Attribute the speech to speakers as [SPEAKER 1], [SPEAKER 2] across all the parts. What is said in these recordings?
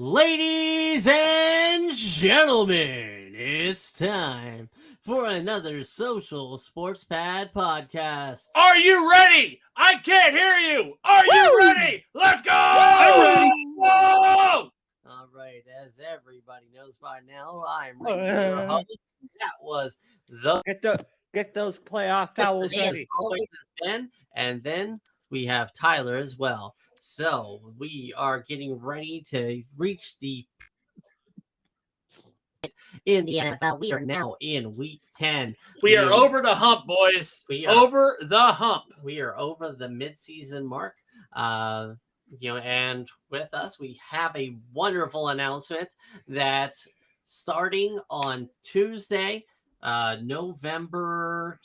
[SPEAKER 1] Ladies and gentlemen, it's time for another Social Sports Pad podcast.
[SPEAKER 2] Are you ready? I can't hear you. Are you ready? Let's go!
[SPEAKER 3] I'm ready.
[SPEAKER 2] Whoa!
[SPEAKER 1] All right, as everybody knows by now, I'm your host. That was the
[SPEAKER 3] Get those playoff
[SPEAKER 1] This
[SPEAKER 3] towels
[SPEAKER 1] today, as
[SPEAKER 3] ready.
[SPEAKER 1] always, is Ben, and then we have Tyler as well. So we are getting ready to reach the in the NFL. We are now in week 10.
[SPEAKER 2] We are over the hump, boys.
[SPEAKER 1] We are-
[SPEAKER 2] Over the hump.
[SPEAKER 1] We are over the midseason mark. And with us, we have a wonderful announcement that starting on Tuesday, November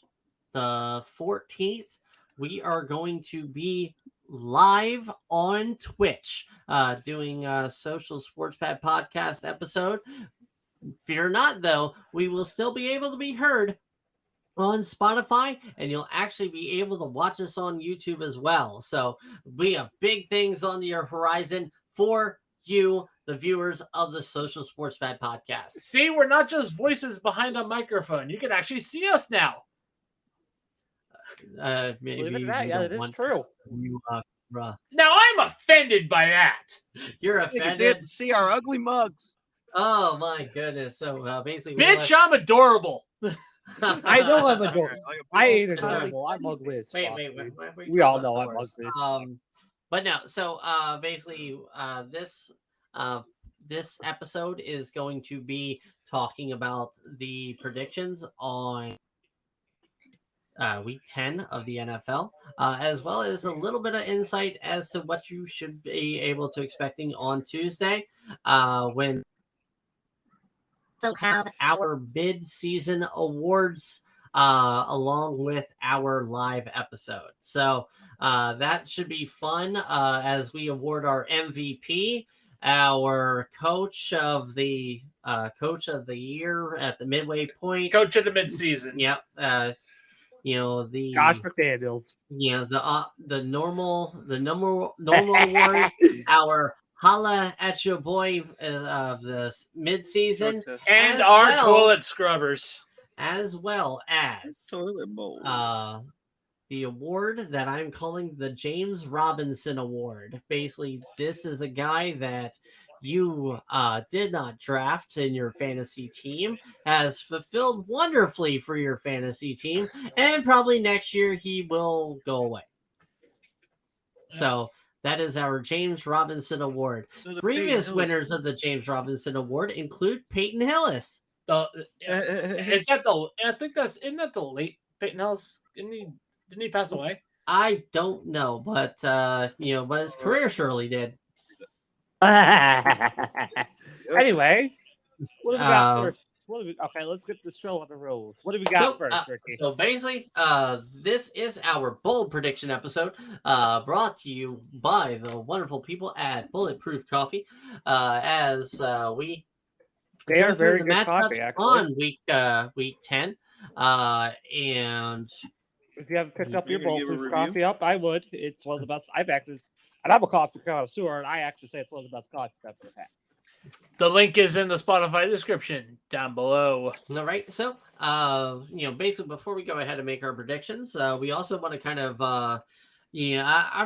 [SPEAKER 1] the 14th, we are going to be live on Twitch doing a Social Sports Pad podcast episode. Fear not, though, we will still be able to be heard on Spotify, and you'll actually be able to watch us on YouTube as well. So we have big things on your horizon for you, the viewers of the Social Sports Pad podcast.
[SPEAKER 2] See, we're not just voices behind a microphone. You can actually see us now.
[SPEAKER 1] Maybe
[SPEAKER 3] Believe it or not,
[SPEAKER 1] you
[SPEAKER 3] yeah,
[SPEAKER 1] don't
[SPEAKER 3] it is
[SPEAKER 1] want
[SPEAKER 3] true.
[SPEAKER 1] you,
[SPEAKER 2] Now I'm offended by that.
[SPEAKER 1] you're
[SPEAKER 4] You
[SPEAKER 1] offended.
[SPEAKER 4] did see our ugly mugs.
[SPEAKER 1] Oh my goodness! So basically, we
[SPEAKER 2] Bitch, I'm adorable.
[SPEAKER 3] I know I'm adorable.
[SPEAKER 4] Like a
[SPEAKER 3] I ain't
[SPEAKER 4] big old
[SPEAKER 3] adorable. I'm ugly as fuck.
[SPEAKER 1] Wait.
[SPEAKER 3] dude. We all know I'm
[SPEAKER 1] Doors.
[SPEAKER 3] ugly as fuck.
[SPEAKER 1] But no. So basically, this episode is going to be talking about the predictions on week 10 of the NFL, as well as a little bit of insight as to what you should be able to expecting on Tuesday, when also have our mid-season awards along with our live episode. So that should be fun as we award our MVP, our coach of the year at the midway point.
[SPEAKER 2] Coach of the midseason.
[SPEAKER 1] Yep. The
[SPEAKER 3] Josh McDaniels.
[SPEAKER 1] the normal award, our holla at your boy of the midseason,
[SPEAKER 2] And
[SPEAKER 1] as
[SPEAKER 2] our
[SPEAKER 1] well-
[SPEAKER 2] toilet scrubbers.
[SPEAKER 1] as well as
[SPEAKER 4] toilet bowl.
[SPEAKER 1] the award that I'm calling the James Robinson Award. Basically, this is a guy that you did not draft in your fantasy team, has fulfilled wonderfully for your fantasy team, and probably next year he will go away. So that is our James Robinson Award.
[SPEAKER 4] So the
[SPEAKER 1] Previous
[SPEAKER 4] Peyton
[SPEAKER 1] winners of the James Robinson Award include Peyton Hillis.
[SPEAKER 2] Is that the? I think that's isn't that the late Peyton Hillis? Didn't he pass away?
[SPEAKER 1] I don't know, but but his career surely did.
[SPEAKER 3] Anyway, what do we got
[SPEAKER 1] Uh,
[SPEAKER 3] first? Okay, let's get the show on the road. What do we got first, Ricky?
[SPEAKER 1] So basically, this is our bold prediction episode, brought to you by the wonderful people at Bulletproof Coffee. As we
[SPEAKER 3] They
[SPEAKER 1] go
[SPEAKER 3] are
[SPEAKER 1] through
[SPEAKER 3] very
[SPEAKER 1] the
[SPEAKER 3] good
[SPEAKER 1] matchups
[SPEAKER 3] coffee, actually.
[SPEAKER 1] on week 10, and
[SPEAKER 3] If you haven't picked up your
[SPEAKER 4] You're gonna give a
[SPEAKER 3] Bulletproof
[SPEAKER 4] review?
[SPEAKER 3] coffee up, I would. It's one of the best. And I'm a coffee connoisseur, and I actually say it's one of the best coffees I've ever had.
[SPEAKER 2] The link is in the Spotify description down below.
[SPEAKER 1] all right. So basically, before we go ahead and make our predictions, we also want to kind of I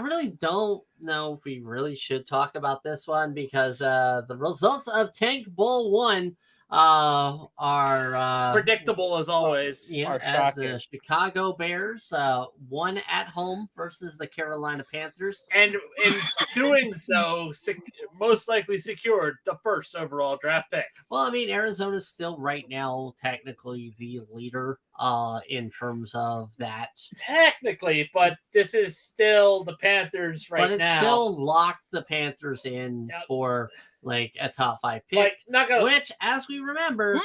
[SPEAKER 1] really don't know if we really should talk about this one because the results of Tank Bowl 1 are
[SPEAKER 2] Predictable as always.
[SPEAKER 3] Are
[SPEAKER 1] as the
[SPEAKER 3] shocking.
[SPEAKER 1] Chicago Bears won at home versus the Carolina Panthers.
[SPEAKER 2] And in doing so, most likely secured the first overall draft pick.
[SPEAKER 1] Well, I mean, Arizona's still right now technically the leader in terms of that.
[SPEAKER 2] Technically, but this is still the Panthers right
[SPEAKER 1] but it
[SPEAKER 2] now.
[SPEAKER 1] still locked the Panthers in
[SPEAKER 2] Yep.
[SPEAKER 1] for like a top 5 pick.
[SPEAKER 2] Like, not gonna.
[SPEAKER 1] Which, as we remember,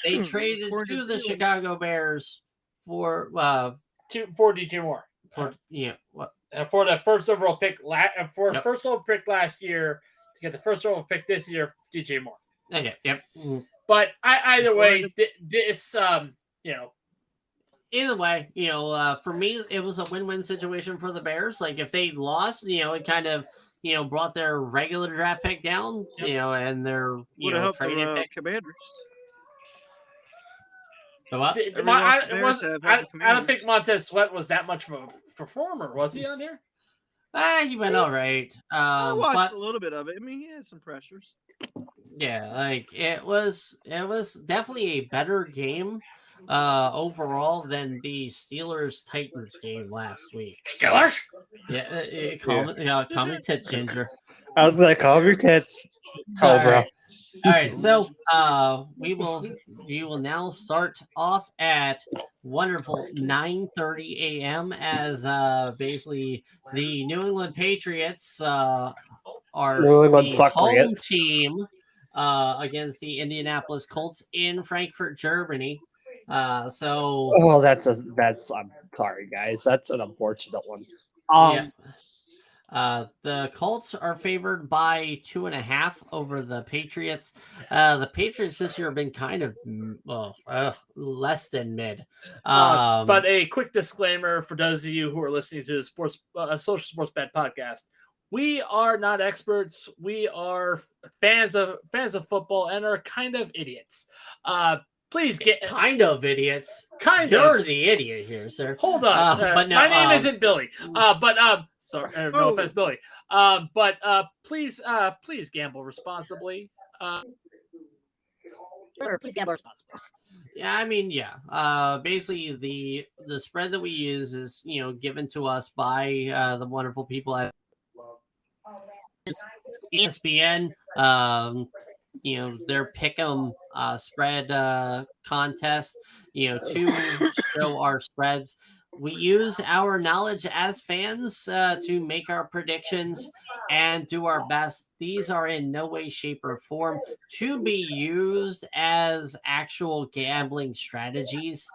[SPEAKER 1] they traded
[SPEAKER 4] According
[SPEAKER 1] to
[SPEAKER 4] to
[SPEAKER 1] the
[SPEAKER 4] Fields.
[SPEAKER 1] Chicago Bears for
[SPEAKER 2] 42 more.
[SPEAKER 1] what?
[SPEAKER 2] For the first overall pick,
[SPEAKER 1] Yep.
[SPEAKER 2] first overall pick last year, to get the first overall pick this year, DJ Moore.
[SPEAKER 1] Okay, yep.
[SPEAKER 2] But either way,
[SPEAKER 4] According
[SPEAKER 2] this
[SPEAKER 1] Either way, for me, it was a win-win situation for the Bears. Like if they lost, it kind of brought their regular draft pick down, and their
[SPEAKER 4] Would have helped
[SPEAKER 1] traded
[SPEAKER 4] the
[SPEAKER 1] pick.
[SPEAKER 4] Commanders.
[SPEAKER 1] So what?
[SPEAKER 2] I don't think Montez Sweat was that much of a performer, was he on here?
[SPEAKER 1] He went all right.
[SPEAKER 4] I watched
[SPEAKER 1] but
[SPEAKER 4] a little bit of it. I mean, he had some pressures.
[SPEAKER 1] yeah, like it was definitely a better game overall than the Steelers Titans game last week.
[SPEAKER 2] Steelers?
[SPEAKER 1] Yeah, call me Tit Ginger.
[SPEAKER 3] I was like, calm your tits, Cobra.
[SPEAKER 1] All right, so we will now start off at wonderful 9:30 a.m. as basically the New England Patriots are
[SPEAKER 3] New England
[SPEAKER 1] the
[SPEAKER 3] suck
[SPEAKER 1] home
[SPEAKER 3] Patriots.
[SPEAKER 1] team against the Indianapolis Colts in Frankfurt, Germany. So
[SPEAKER 3] Oh, that's I'm sorry, guys. That's an unfortunate one.
[SPEAKER 1] The Colts are favored by 2.5 over the Patriots. The Patriots this year have been kind of less than mid.
[SPEAKER 2] But a quick disclaimer for those of you who are listening to the Social Sports Bet podcast: we are not experts. We are fans of football and are kind of idiots. Please get
[SPEAKER 1] kind of idiots.
[SPEAKER 2] You're
[SPEAKER 1] the idiot here, sir.
[SPEAKER 2] Hold on.
[SPEAKER 1] But no,
[SPEAKER 2] my name isn't Billy. Sorry, no offense, Billy. Please gamble responsibly. Please gamble responsibly.
[SPEAKER 1] Yeah, I mean, yeah. Basically, the spread that we use is given to us by the wonderful people at ESPN. Their pick'em spread contest. To show our spreads. We use our knowledge as fans to make our predictions and do our best. These are in no way, shape, or form to be used as actual gambling strategies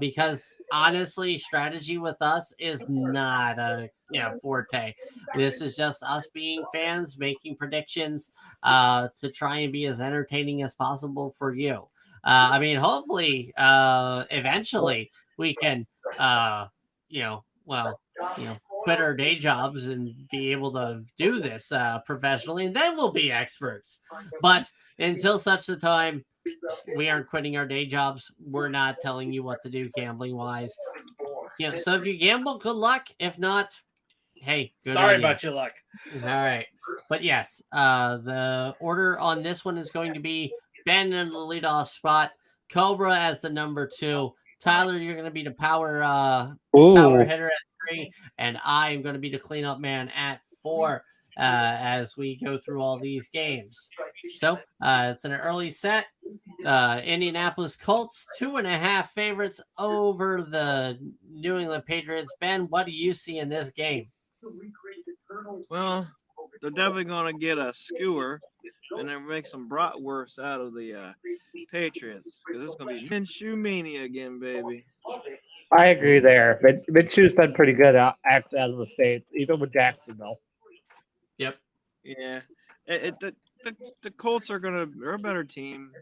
[SPEAKER 1] because honestly, strategy with us is not a forte. This is just us being fans, making predictions to try and be as entertaining as possible for you. I mean, hopefully, eventually we can quit our day jobs and be able to do this professionally, and then we'll be experts. But until such a time, we aren't quitting our day jobs. We're not telling you what to do gambling wise. So if you gamble, good luck. If not, hey, good
[SPEAKER 2] sorry
[SPEAKER 1] on you.
[SPEAKER 2] about your luck.
[SPEAKER 1] All right. But yes, the order on this one is going to be Ben in the leadoff spot, Cobra as the number 2. Tyler, you're going to be the power hitter at 3, and I am going to be the cleanup man at 4 as we go through all these games. So it's an early set. Indianapolis Colts, 2.5 favorites over the New England Patriots. Ben, what do you see in this game?
[SPEAKER 4] Well, they're definitely going to get a skewer and then make some bratwurst out of the Patriots because it's going to be Minshew mania again, baby.
[SPEAKER 3] I agree there. Minshew's been pretty good out of the States, even with Jacksonville.
[SPEAKER 1] Yep.
[SPEAKER 4] Yeah. The Colts they're a better team.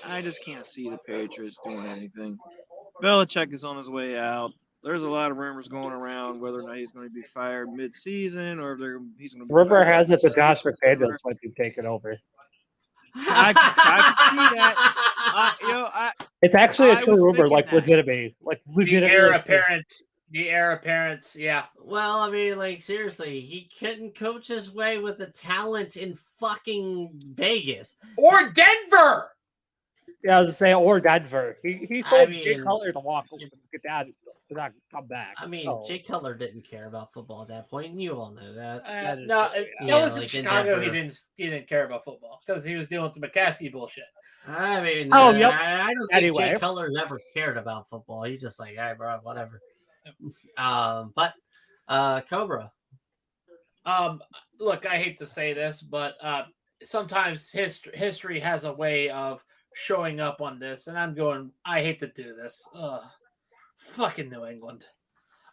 [SPEAKER 4] I just can't see the Patriots doing anything. Belichick is on his way out. There's a lot of rumors going around whether or not he's going to be fired mid-season or if he's going to.
[SPEAKER 3] Rumor has it that Josh McDaniels might be taking over.
[SPEAKER 4] I can see that.
[SPEAKER 3] It's actually a true rumor, legitimately.
[SPEAKER 2] The heir apparent, yeah.
[SPEAKER 1] Well, I mean, like, seriously, he couldn't coach his way with the talent in fucking Vegas.
[SPEAKER 2] Or Denver!
[SPEAKER 3] Yeah, I was saying, or Denver. He told Jay Cutler to walk over and get down to not come back.
[SPEAKER 1] I mean, Jay Cutler didn't care about football at that point, and you all know that.
[SPEAKER 2] In Chicago, he didn't care about football because he was dealing with the McCaskey bullshit.
[SPEAKER 1] I mean,
[SPEAKER 3] yep.
[SPEAKER 1] I don't think Jay Cutler ever cared about football. He just like, hey, bro, whatever. But Cobra.
[SPEAKER 2] Look, I hate to say this, but sometimes history has a way of showing up on this, and I hate to do this. Fucking New England.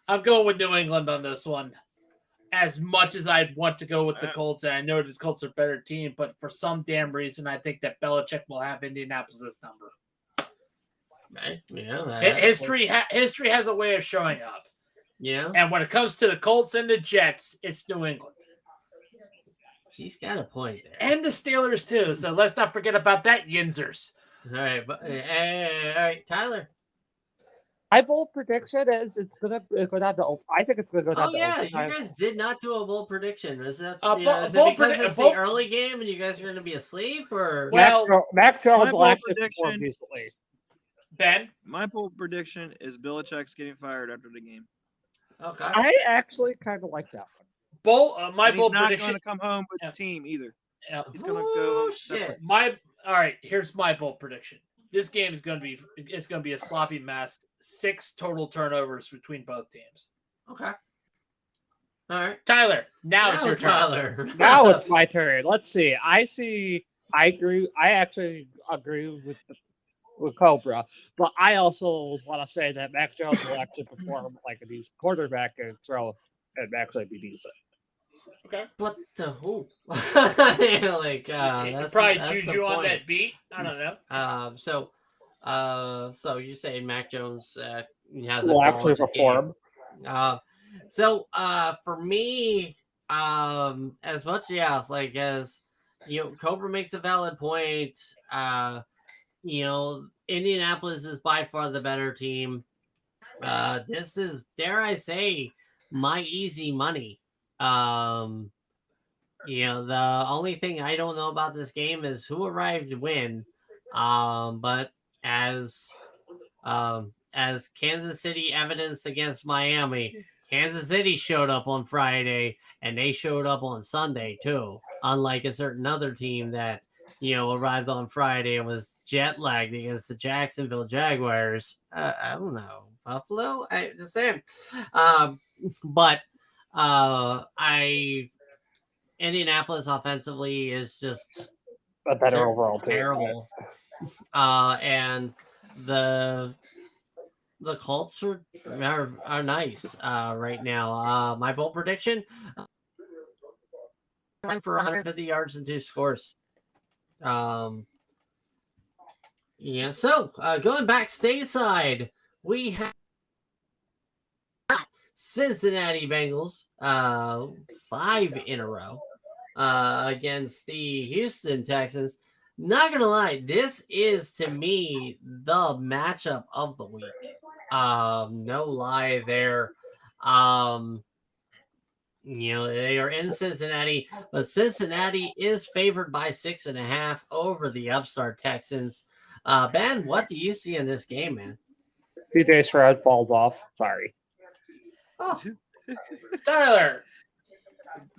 [SPEAKER 2] I'm going with New England on this one. As much as I'd want to go with the Colts, and I know the Colts are a better team, but for some damn reason, I think that Belichick will have Indianapolis' number.
[SPEAKER 1] Right. Yeah.
[SPEAKER 2] History has a way of showing up.
[SPEAKER 1] Yeah.
[SPEAKER 2] And when it comes to the Colts and the Jets, it's New England.
[SPEAKER 1] He's got a point there.
[SPEAKER 2] And the Steelers too. So let's not forget about that, Yinzers.
[SPEAKER 1] All right, but all right, Tyler.
[SPEAKER 3] My bold prediction is it's gonna go down to. I think it's gonna go down
[SPEAKER 1] Oh
[SPEAKER 3] to
[SPEAKER 1] yeah,
[SPEAKER 3] overtime.
[SPEAKER 1] you guys did not do a bold prediction. Is that is it
[SPEAKER 2] bold
[SPEAKER 1] because
[SPEAKER 2] predi-
[SPEAKER 1] it's
[SPEAKER 2] bold-
[SPEAKER 1] the early game and you guys are going to be asleep, or
[SPEAKER 2] Well,
[SPEAKER 3] Mac Jones
[SPEAKER 4] my
[SPEAKER 3] will
[SPEAKER 4] bold
[SPEAKER 3] actually perform
[SPEAKER 4] prediction-
[SPEAKER 3] decently.
[SPEAKER 2] Ben,
[SPEAKER 4] My bold prediction is Belichick's getting fired after the game.
[SPEAKER 1] okay?
[SPEAKER 3] I actually kind of like that one.
[SPEAKER 2] my
[SPEAKER 4] And he's
[SPEAKER 2] bold
[SPEAKER 4] not
[SPEAKER 2] prediction.
[SPEAKER 4] going to come home with
[SPEAKER 2] Yeah.
[SPEAKER 4] the team either.
[SPEAKER 2] Yeah.
[SPEAKER 4] He's going to go
[SPEAKER 1] Oh
[SPEAKER 4] home separate.
[SPEAKER 1] shit!
[SPEAKER 2] All right. Here's my bold prediction. This game is going to be a sloppy mess. 6 total turnovers between both teams.
[SPEAKER 1] Okay. All right.
[SPEAKER 2] Tyler, now it's your turn.
[SPEAKER 1] Tyler.
[SPEAKER 3] Now it's my turn. Let's see. I agree. I actually agree with Cobra, but I also want to say that Mac Jones will actually perform like a decent quarterback and throw and actually be decent.
[SPEAKER 2] Okay.
[SPEAKER 1] But to who? Like that's
[SPEAKER 2] Probably
[SPEAKER 1] that's the
[SPEAKER 2] Juju on
[SPEAKER 1] point.
[SPEAKER 2] that beat. I don't know.
[SPEAKER 1] So you say Mac Jones has
[SPEAKER 3] Will
[SPEAKER 1] a
[SPEAKER 3] actually
[SPEAKER 1] quality game.
[SPEAKER 3] perform.
[SPEAKER 1] For me, as much like as Cobra makes a valid point. Indianapolis is by far the better team. This is, dare I say, my easy money. The only thing I don't know about this game is who arrived when. But as Kansas City evidenced against Miami, Kansas City showed up on Friday and they showed up on Sunday too. Unlike a certain other team that arrived on Friday and was jet lagged against the Jacksonville Jaguars. I don't know, Buffalo. I just saying. But Indianapolis offensively is just
[SPEAKER 3] A better overall team.
[SPEAKER 1] terrible. And the Colts are nice right now. My bold prediction: for 150 yards and 2 scores. So going back stateside, we have Cincinnati Bengals, 5 in a row against the Houston Texans. Not gonna lie, this is to me the matchup of the week. No lie there. They are in Cincinnati, but Cincinnati is favored by 6.5 over the upstart Texans. Ben, what do you see in this game, man?
[SPEAKER 3] CJ Stroud falls off. Sorry.
[SPEAKER 1] Oh,
[SPEAKER 2] Tyler,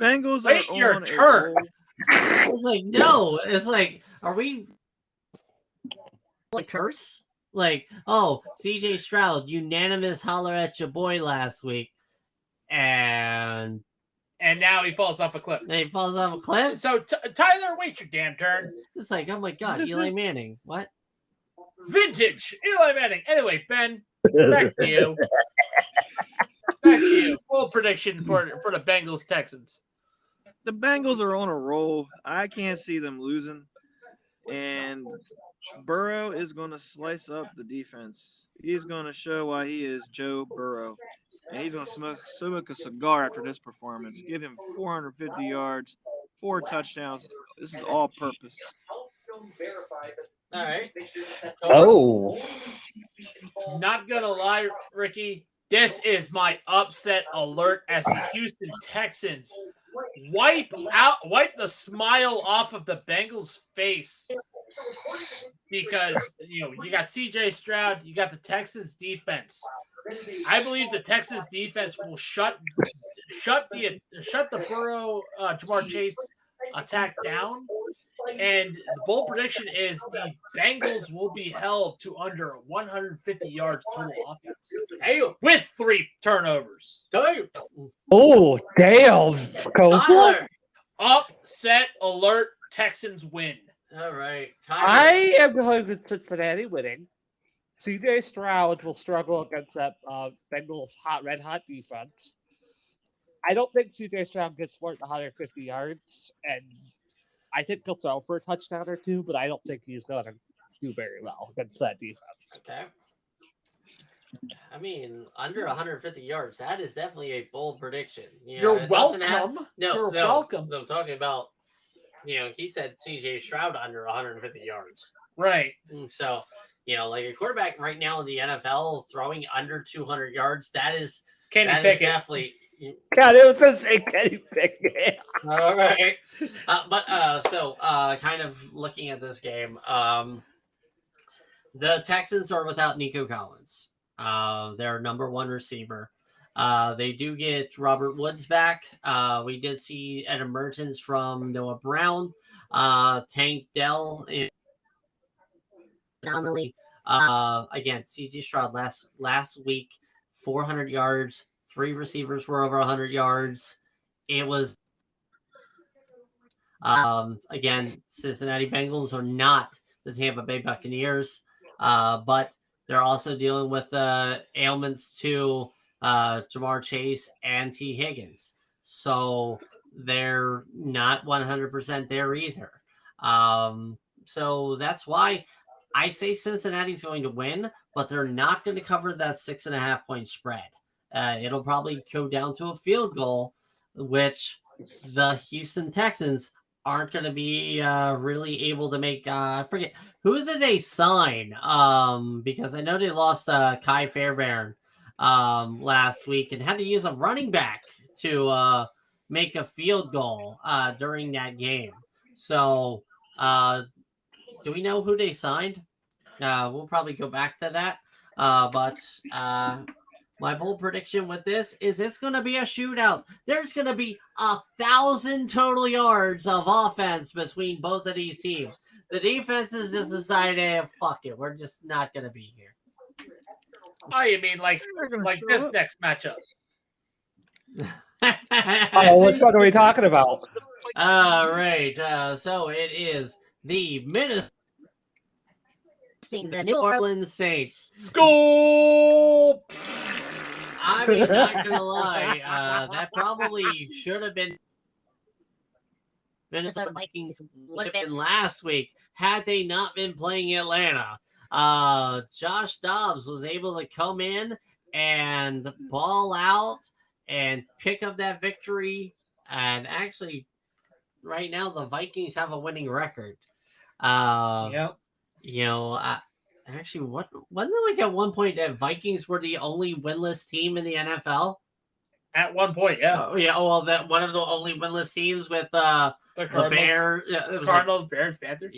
[SPEAKER 4] Bengals
[SPEAKER 2] wait
[SPEAKER 4] are
[SPEAKER 2] your
[SPEAKER 4] on a
[SPEAKER 2] turn.
[SPEAKER 4] roll.
[SPEAKER 1] it's like, no. It's like, are we like curse? Like, oh, CJ Stroud, unanimous holler at your boy last week. And
[SPEAKER 2] now he falls off a cliff.
[SPEAKER 1] he falls off a cliff.
[SPEAKER 2] So Tyler, wait your damn turn.
[SPEAKER 1] It's like, oh my God, Eli Manning. What?
[SPEAKER 2] Vintage Eli Manning. Anyway, Ben, back to you. Back to you. Full prediction for the Bengals Texans.
[SPEAKER 4] The Bengals are on a roll. I can't see them losing. And Burrow is going to slice up the defense. He's going to show why he is Joe Burrow. And he's going to smoke a cigar after this performance. Give him 450 yards, 4 touchdowns. This is all purpose.
[SPEAKER 1] All right.
[SPEAKER 3] Oh.
[SPEAKER 2] Not gonna lie, Ricky, this is my upset alert as the Houston Texans wipe the smile off of the Bengals' face because you got CJ Stroud, you got the Texans defense. I believe the Texans defense will shut the Burrow Jamar Chase attack down. And the bold prediction is the Bengals will be held to under 150 yards total offense with 3 turnovers.
[SPEAKER 3] Oh, damn. Cobra?
[SPEAKER 1] Tyler.
[SPEAKER 2] Upset alert, Texans win.
[SPEAKER 1] All right.
[SPEAKER 3] I am going with Cincinnati winning. CJ Stroud will struggle against that Bengals red hot defense. I don't think CJ Stroud gets more than 150 yards, and I think he'll throw for a touchdown or 2, but I don't think he's going to do very well against that defense.
[SPEAKER 1] Okay. I mean, under 150 yards, that is definitely a bold prediction.
[SPEAKER 2] You're welcome. You're welcome.
[SPEAKER 1] No, I'm talking about he said CJ Stroud under 150 yards.
[SPEAKER 2] Right.
[SPEAKER 1] And so, like a quarterback right now in the NFL throwing under 200 yards, that is definitely.
[SPEAKER 3] God, it was going to say Kenny Pickett.
[SPEAKER 1] All right. So kind of looking at this game, the Texans are without Nico Collins, their number one receiver. They do get Robert Woods back. We did see an emergence from Noah Brown. Tank Dell phenomenally. Again, CJ Stroud last week, 400 yards. 3 receivers were over 100 yards. It was again, Cincinnati Bengals are not the Tampa Bay Buccaneers, but they're also dealing with ailments to Jamar Chase and T. Higgins. So they're not 100% there either. So that's why I say Cincinnati's going to win, but they're not going to cover that 6.5 point spread. It'll probably go down to a field goal, which the Houston Texans aren't going to be really able to make. I forget, who did they sign? Because I know they lost Kai Fairbairn last week and had to use a running back to make a field goal during that game. So do we know who they signed? We'll probably go back to that. But my bold prediction with this is it's going to be a shootout. There's going to be 1,000 total yards of offense between both of these teams. The defenses just decided, hey, fuck it, we're just not going to be here.
[SPEAKER 2] Oh, you mean like this next matchup?
[SPEAKER 3] Oh, which one are we talking about?
[SPEAKER 1] All right. So it is the New Orleans Saints.
[SPEAKER 2] School.
[SPEAKER 1] I mean, not gonna lie, that probably should have been Minnesota Vikings would have been last week had they not been playing Atlanta. Josh Dobbs was able to come in and ball out and pick up that victory. And actually, right now, the Vikings have a winning record.
[SPEAKER 2] Yep.
[SPEAKER 1] Actually, wasn't it like at one point that Vikings were the only winless team in the NFL?
[SPEAKER 2] At one point, yeah.
[SPEAKER 1] Well, that one of the only winless teams with the Bears. Yeah,
[SPEAKER 2] Cardinals, Bears, Panthers.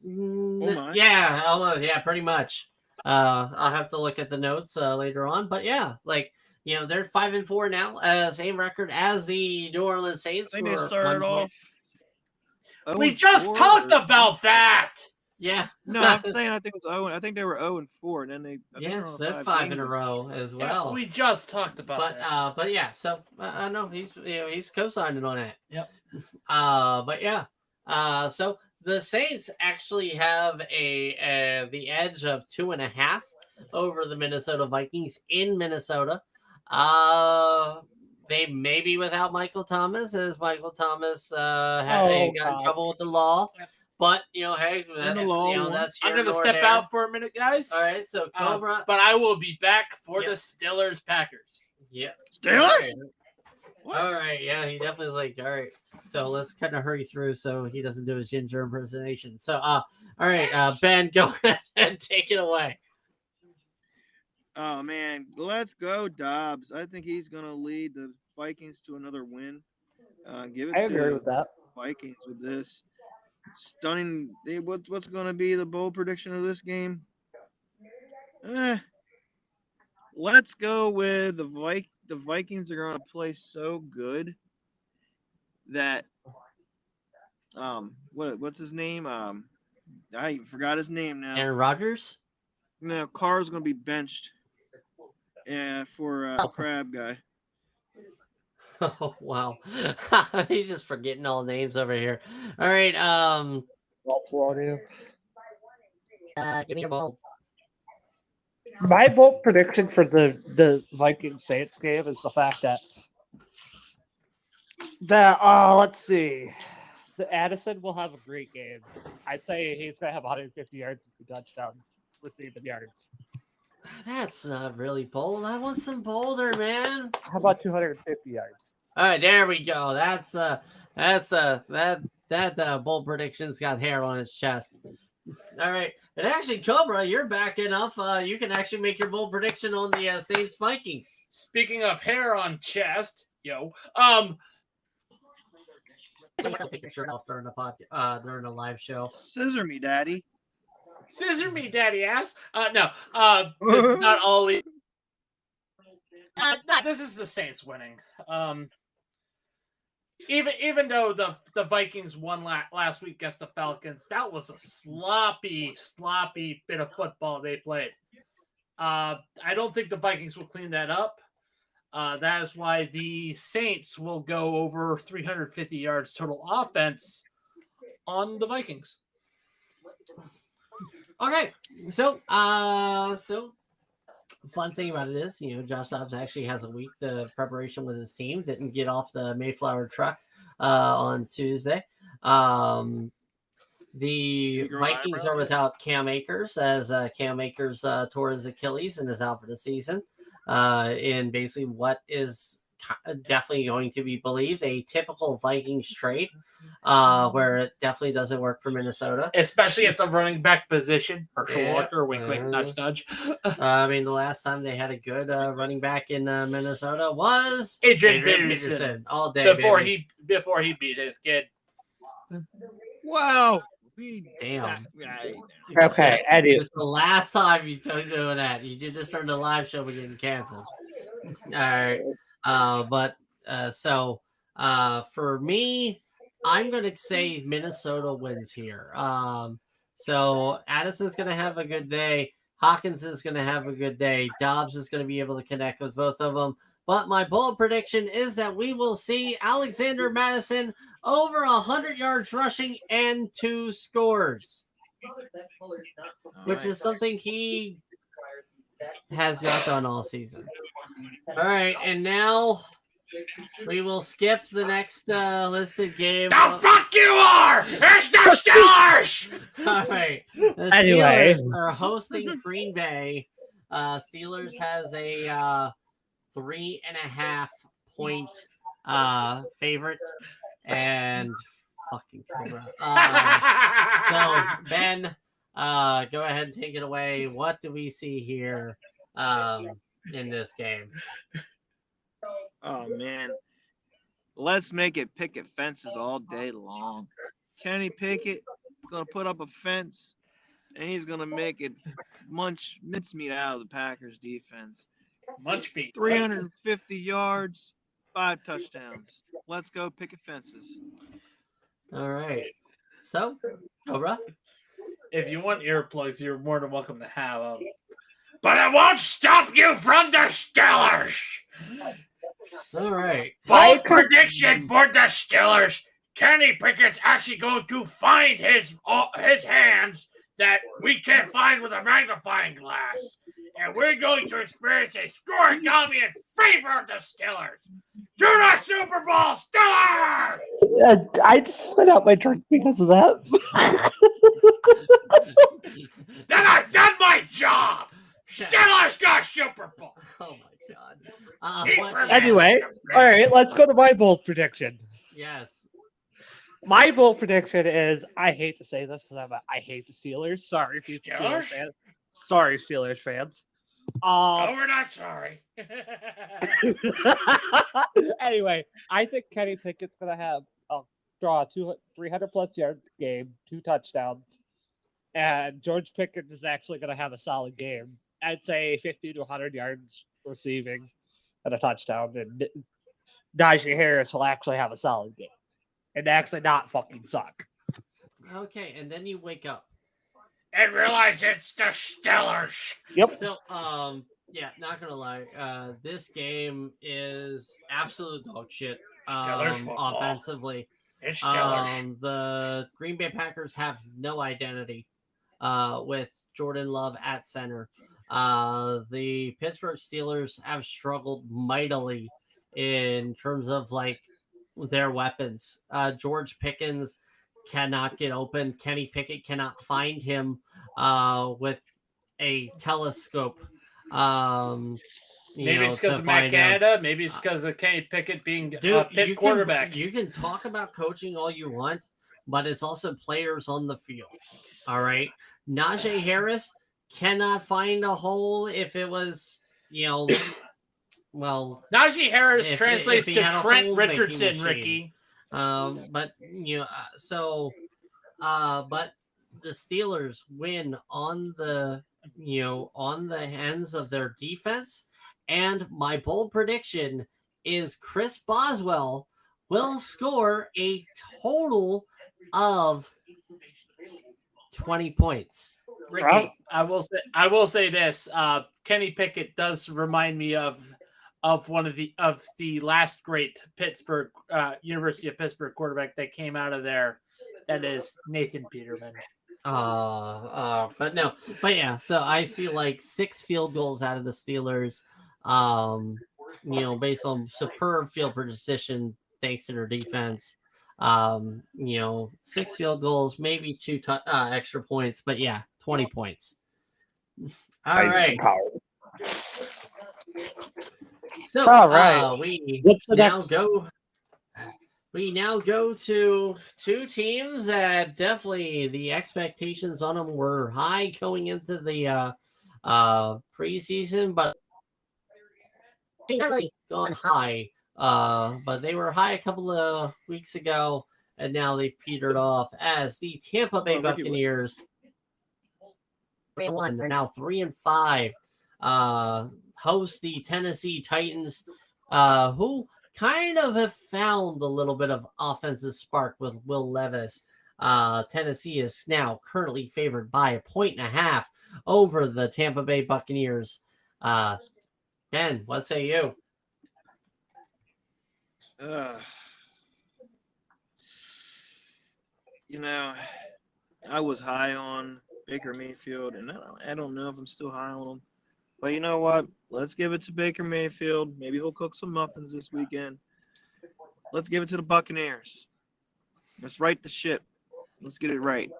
[SPEAKER 1] Yeah, almost. Yeah, pretty much. I'll have to look at the notes later on, but yeah, they're 5-4 now, same record as the New Orleans Saints.
[SPEAKER 4] I think they started off.
[SPEAKER 2] We just talked about that.
[SPEAKER 1] Yeah.
[SPEAKER 4] No, I'm saying I think it was 0. I think they were 0-4, and then
[SPEAKER 1] they're 5 in a row as well.
[SPEAKER 2] Yeah, we just talked about this.
[SPEAKER 1] But yeah, so I know he's co-signing on it.
[SPEAKER 2] Yep.
[SPEAKER 1] But yeah. So the Saints actually have the edge of 2.5 over the Minnesota Vikings in Minnesota. They may be without Michael Thomas, as Michael Thomas got in trouble with the law.
[SPEAKER 2] Yep.
[SPEAKER 1] But hey, that's
[SPEAKER 2] I'm gonna step out for a minute, guys.
[SPEAKER 1] All right, so Cobra,
[SPEAKER 2] but I will be back for the Steelers Packers.
[SPEAKER 1] Yeah,
[SPEAKER 4] Steelers.
[SPEAKER 1] All right, yeah, he definitely is like, all right. So let's kind of hurry through so he doesn't do his Ginger impersonation. So, all right, Ben, go ahead and take it away.
[SPEAKER 4] Oh man, let's go Dobbs. I think he's gonna lead the Vikings to another win. Give it
[SPEAKER 3] I
[SPEAKER 4] to
[SPEAKER 3] agree with that.
[SPEAKER 4] Vikings with this. Stunning. What's going to be the bold prediction of this game? Let's go with the Vikings are going to play so good that what's his name? I forgot his name now.
[SPEAKER 1] Aaron Rodgers?
[SPEAKER 4] No, Carr's going to be benched. Yeah, for Crab guy.
[SPEAKER 1] Oh, wow. He's just forgetting all names over here. All right. Give me your bold.
[SPEAKER 3] My bold prediction for the Vikings Saints game is the fact that let's see. The Addison will have a great game. I'd say he's gonna have 150 yards and 2 touchdowns receiving yards.
[SPEAKER 1] That's not really bold. I want some bolder, man.
[SPEAKER 3] How about 250 yards?
[SPEAKER 1] All right, there we go. That that bold prediction's got hair on its chest. All right, and actually, Cobra, you're back enough. You can actually make your bold prediction on the Saints Vikings.
[SPEAKER 2] Speaking of hair on chest, yo,
[SPEAKER 1] Take your shirt off during the live show.
[SPEAKER 4] Scissor me, daddy.
[SPEAKER 2] scissor me, daddy ass. No, this is not all. This is the Saints winning. Even though the Vikings won last week against the Falcons, that was a sloppy bit of football they played. I don't think the Vikings will clean that up. That is why the Saints will go over 350 yards total offense on the Vikings.
[SPEAKER 1] Okay, so fun thing about it is, Josh Dobbs actually has a week the preparation with his team. Didn't get off the Mayflower truck on Tuesday. The Vikings are without Cam Akers, as Cam Akers tore his Achilles and is out for the season. In basically what is definitely going to be believed a typical Vikings trade, where it definitely doesn't work for Minnesota,
[SPEAKER 2] especially at the running back position. Herschel
[SPEAKER 1] Yeah.
[SPEAKER 2] Walker, wink, wink, nudge, nudge.
[SPEAKER 1] I mean, the last time they had a good running back in Minnesota was
[SPEAKER 2] Adrian Peterson.
[SPEAKER 1] all day
[SPEAKER 2] before he beat his kid.
[SPEAKER 4] Wow.
[SPEAKER 1] Damn.
[SPEAKER 3] Okay, Eddie.
[SPEAKER 1] It's the last time you started doing that. You did just start the live show but getting canceled. All right. So for me, I'm gonna say Minnesota wins here. So Addison's gonna have a good day. Hawkins is gonna have a good day. Dobbs is gonna be able to connect with both of them. But my bold prediction is that we will see Alexander Madison over 100 yards rushing and 2 scores, which is something he has not done all season. All right, and now we will skip the next listed game.
[SPEAKER 2] The fuck you are! It's the Steelers!
[SPEAKER 1] All right. The
[SPEAKER 3] Anyway.
[SPEAKER 1] Steelers are hosting Green Bay. Steelers has a 3.5 point favorite, and fucking Cobra. So Ben, go ahead and take it away. What do we see here in this game?
[SPEAKER 4] Oh man. Let's make it picket fences all day long. Kenny Pickett is gonna put up a fence and he's gonna make it mincemeat out of the Packers defense.
[SPEAKER 2] Munch beat.
[SPEAKER 4] 350 yards, 5 touchdowns. Let's go picket fences.
[SPEAKER 1] All right. So, Cobra.
[SPEAKER 2] If you want earplugs, you're more than welcome to have them. But it won't stop you from the Steelers!
[SPEAKER 1] All right.
[SPEAKER 2] Bold prediction for the Steelers. Kenny Pickett's actually going to find his hands that we can't find with a magnifying glass. And we're going to experience a scoregami in favor of the Steelers. To the Super Bowl, Steelers!
[SPEAKER 3] I just spit out my drink because of that.
[SPEAKER 2] Then I've done my job. Steelers got Super Bowl.
[SPEAKER 1] Oh my God.
[SPEAKER 3] Anyway, all right, let's go to my bold prediction.
[SPEAKER 1] Yes.
[SPEAKER 3] My bold prediction is, I hate to say this because I hate the Steelers. Sorry, future Steelers fans. Sorry, Steelers fans.
[SPEAKER 2] No, we're not sorry.
[SPEAKER 3] Anyway, I think Kenny Pickett's gonna have draw a 300+ yard game, 2 touchdowns, and George Pickens is actually gonna have a solid game. I'd say 50 to 100 yards receiving and a touchdown. And Najee Harris will actually have a solid game and actually not fucking suck.
[SPEAKER 1] Okay, and then you wake up
[SPEAKER 2] and realize it's the Steelers.
[SPEAKER 3] Yep.
[SPEAKER 1] So, yeah, not gonna lie, this game is absolute dog shit. Offensively,
[SPEAKER 2] It's Steelers.
[SPEAKER 1] the Green Bay Packers have no identity with Jordan Love at center. The Pittsburgh Steelers have struggled mightily in terms of their weapons. George Pickens cannot get open. Kenny Pickett cannot find him with a telescope.
[SPEAKER 2] Maybe it's because of Matt Canada. Maybe it's because of Kenny Pickett being Pitt quarterback.
[SPEAKER 1] You can talk about coaching all you want, but it's also players on the field. All right. Najee Harris cannot find a hole if it was, well,
[SPEAKER 2] Najee Harris
[SPEAKER 1] if
[SPEAKER 2] translates
[SPEAKER 1] he
[SPEAKER 2] to
[SPEAKER 1] had a
[SPEAKER 2] Trent
[SPEAKER 1] hole-making
[SPEAKER 2] Richardson,
[SPEAKER 1] machine.
[SPEAKER 2] Ricky.
[SPEAKER 1] But but the Steelers win on the hands of their defense, and my bold prediction is Chris Boswell will score a total of 20 points.
[SPEAKER 2] Ricky, I will say this. Kenny Pickett does remind me of one of the last great Pittsburgh University of Pittsburgh quarterback that came out of there. That is Nathan Peterman.
[SPEAKER 1] But yeah. So I see like 6 field goals out of the Steelers. Based on superb field position thanks to their defense. 6 field goals, maybe 2 extra points, but yeah, 20 points. All right. So,
[SPEAKER 3] all right.
[SPEAKER 1] We now go to 2 teams that definitely the expectations on them were high going into the preseason, but not really gone high. But they were high a couple of weeks ago, and now they've petered off as the Tampa Bay Buccaneers 3-1. They're now 3-5. Host the Tennessee Titans, who kind of have found a little bit of offensive spark with Will Levis. Tennessee is now currently favored by 1.5 over the Tampa Bay Buccaneers. Ben, what say you?
[SPEAKER 4] I was high on Baker Mayfield, and I don't know if I'm still high on him. But you know what? Let's give it to Baker Mayfield. Maybe he'll cook some muffins this weekend. Let's give it to the Buccaneers. Let's right the ship. Let's get it right.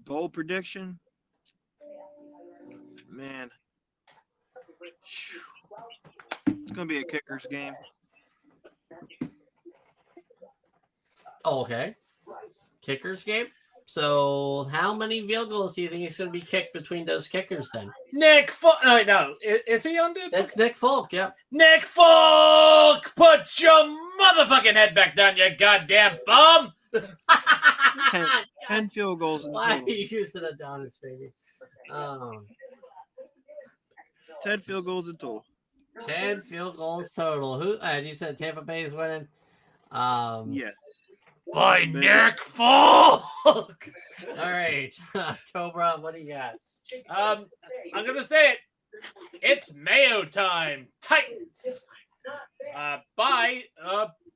[SPEAKER 4] Bold prediction. Man. It's going to be a kicker's game.
[SPEAKER 1] Okay. Kickers game? So how many field goals do you think is going to be kicked between those kickers then?
[SPEAKER 2] Nick Folk. No. Is he on the?
[SPEAKER 1] That's Nick Folk, yeah.
[SPEAKER 2] Nick Folk! Put your motherfucking head back down, you goddamn bum!
[SPEAKER 4] 10 field goals.
[SPEAKER 1] Why are you using Adonis, baby?
[SPEAKER 4] 10 field goals in total.
[SPEAKER 1] 10 field goals total. Who? And you said Tampa Bay is winning?
[SPEAKER 4] Yes.
[SPEAKER 2] By Nick Folk!
[SPEAKER 1] All right. Cobra, what do you got?
[SPEAKER 2] I'm going to say it. It's Mayo time. Titans. By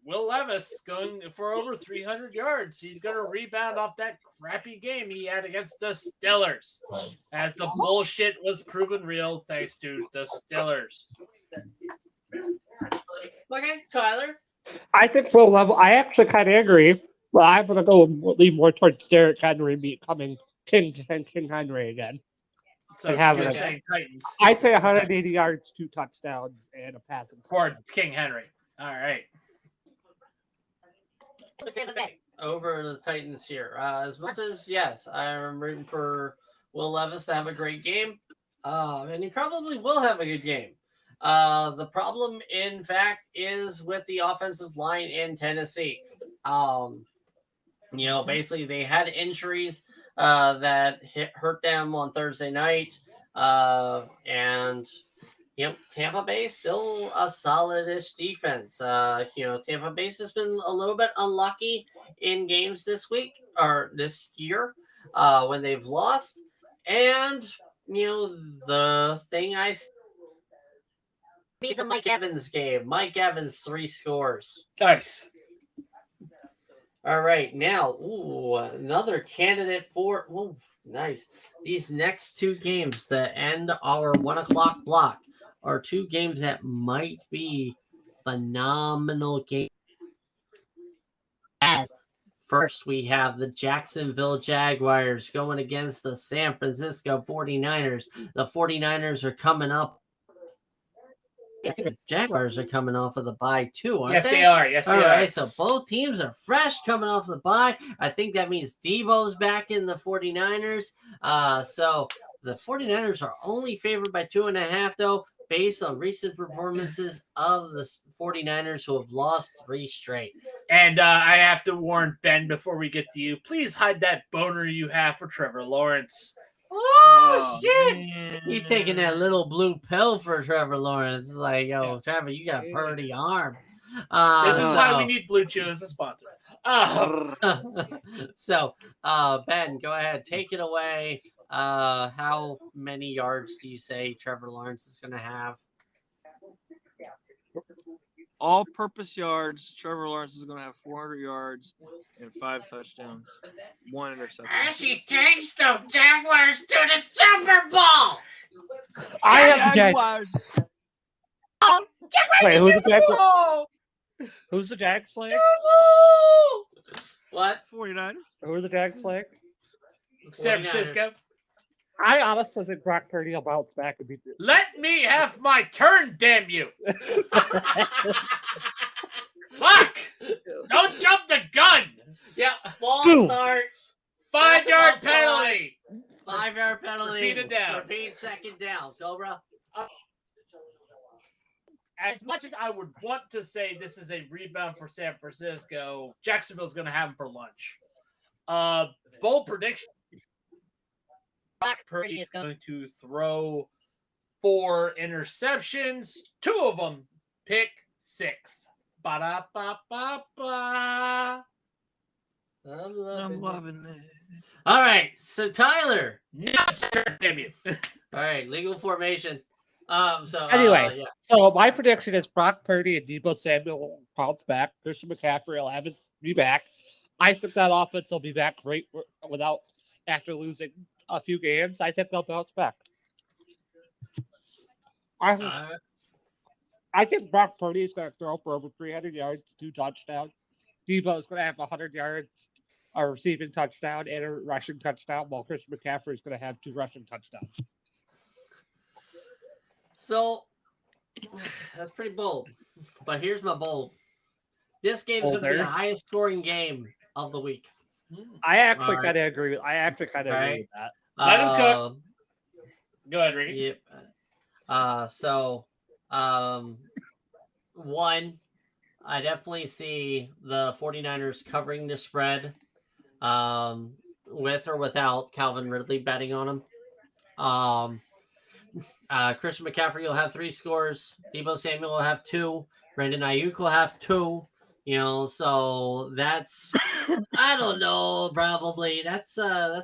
[SPEAKER 2] Will Levis going for over 300 yards. He's going to rebound off that crappy game he had against the Steelers. As the bullshit was proven real thanks to the Steelers.
[SPEAKER 1] Okay, Tyler.
[SPEAKER 3] I think Will Levis. I actually kind of agree. But I'm going to go lean more towards Derrick Henry becoming King Henry again.
[SPEAKER 2] So
[SPEAKER 3] you're
[SPEAKER 2] saying Titans.
[SPEAKER 3] I'd say 180 yards, 2 touchdowns, and a passing.
[SPEAKER 2] For King Henry. All right.
[SPEAKER 1] Over the Titans here. As much as, yes, I'm rooting for Will Levis to have a great game. And he probably will have a good game. The problem, in fact, is with the offensive line in Tennessee. Basically they had injuries that hurt them on Thursday night. And Tampa Bay still a solid-ish defense. Tampa Bay's just been a little bit unlucky in games this week or this year when they've lost. And, the thing be the Mike Evans game. Mike Evans, 3 scores.
[SPEAKER 2] Nice.
[SPEAKER 1] All right, now, another candidate for, nice. These next 2 games that end our 1 o'clock block are 2 games that might be phenomenal games. As first, we have the Jacksonville Jaguars going against the San Francisco 49ers. The 49ers are coming up I think the Jaguars are coming off of the bye too, aren't
[SPEAKER 2] Yes,
[SPEAKER 1] they?
[SPEAKER 2] they are. Yes, they
[SPEAKER 1] All
[SPEAKER 2] are.
[SPEAKER 1] right, so both teams are fresh coming off the bye. I think that means Debo's back in the 49ers. So the 49ers are only favored by 2.5, though, based on recent performances of the 49ers, who have lost 3 straight.
[SPEAKER 2] And I have to warn Ben before we get to you. Please hide that boner you have for Trevor Lawrence.
[SPEAKER 1] Oh, shit!
[SPEAKER 4] man.
[SPEAKER 1] He's taking that little blue pill for Trevor Lawrence. It's like, yo,
[SPEAKER 2] Yeah.
[SPEAKER 1] Trevor, you got a pretty arm.
[SPEAKER 2] This is why we
[SPEAKER 1] So-
[SPEAKER 2] need Blue Chew as a sponsor.
[SPEAKER 1] So, Ben, go ahead, take it away. How many yards do you say Trevor Lawrence is going to have?
[SPEAKER 4] All-purpose yards. Trevor Lawrence is going to have 400 yards and 5 touchdowns, 1 interception.
[SPEAKER 1] takes the Jaguars to the Super Bowl.
[SPEAKER 3] I have the Jags.
[SPEAKER 4] Jaguars.
[SPEAKER 3] Wait, who's the Jags? Who's the Jags playing?
[SPEAKER 1] What?
[SPEAKER 4] 49ers.
[SPEAKER 3] Who are the Jags playing?
[SPEAKER 2] San
[SPEAKER 1] 49ers.
[SPEAKER 2] Francisco.
[SPEAKER 3] I honestly think Brock Purdy will bounce back and beat the.
[SPEAKER 2] Let me have my turn, damn you. Fuck! Don't jump the gun.
[SPEAKER 1] Yeah, false
[SPEAKER 3] Boom.
[SPEAKER 1] start.
[SPEAKER 2] 5-yard penalty.
[SPEAKER 1] 5-yard penalty.
[SPEAKER 2] Repeat it down.
[SPEAKER 1] Repeat second down. Cobra.
[SPEAKER 2] As much as I would want to say this is a rebound for San Francisco, Jacksonville's going to have him for lunch. Bold prediction. Brock Purdy is going to throw 4 interceptions, 2 of them pick 6. Ba-da-ba-ba-ba.
[SPEAKER 4] I'm loving it.
[SPEAKER 1] All right, so Tyler.
[SPEAKER 2] Now it's your turn, damn you.
[SPEAKER 1] All right, legal formation.
[SPEAKER 3] Anyway.
[SPEAKER 1] yeah.
[SPEAKER 3] So my prediction is Brock Purdy and Deebo Samuel will bounce back. Christian McCaffrey will have it be back. I think that offense will be back great without after losing a few games. I think they'll bounce back. I think Brock Purdy is going to throw for over 300 yards, 2 touchdowns. Deebo is going to have 100 yards, a receiving touchdown, and a rushing touchdown, while Christian McCaffrey is going to have 2 rushing touchdowns.
[SPEAKER 1] So that's pretty bold. But here's my bold. This game's going to be the
[SPEAKER 3] Bolder.
[SPEAKER 1] highest scoring game of the week.
[SPEAKER 3] I actually
[SPEAKER 1] All right.
[SPEAKER 3] kind of agree. I actually kind of
[SPEAKER 1] All
[SPEAKER 3] agree
[SPEAKER 1] right.
[SPEAKER 3] with that.
[SPEAKER 2] Let him cook.
[SPEAKER 1] Um,
[SPEAKER 2] Go ahead, Ricky.
[SPEAKER 1] Yep. One, I definitely see the 49ers covering the spread with or without Calvin Ridley betting on him. Christian McCaffrey will have 3 scores. Deebo Samuel will have 2. Brandon Ayuk will have 2. You know, so that's I don't know, probably that's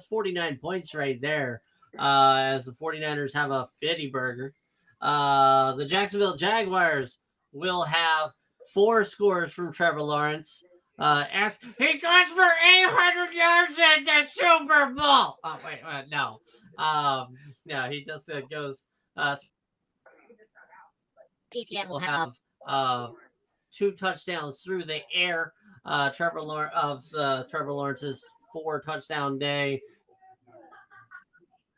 [SPEAKER 1] 49 points right there. As the 49ers have a fitty burger. The Jacksonville Jaguars will have 4 scores from Trevor Lawrence. He goes for 800 yards in the Super Bowl. Oh wait, no. No, he just goes. ETN will have 2 touchdowns through the air. Trevor Lawrence's 4 touchdown day.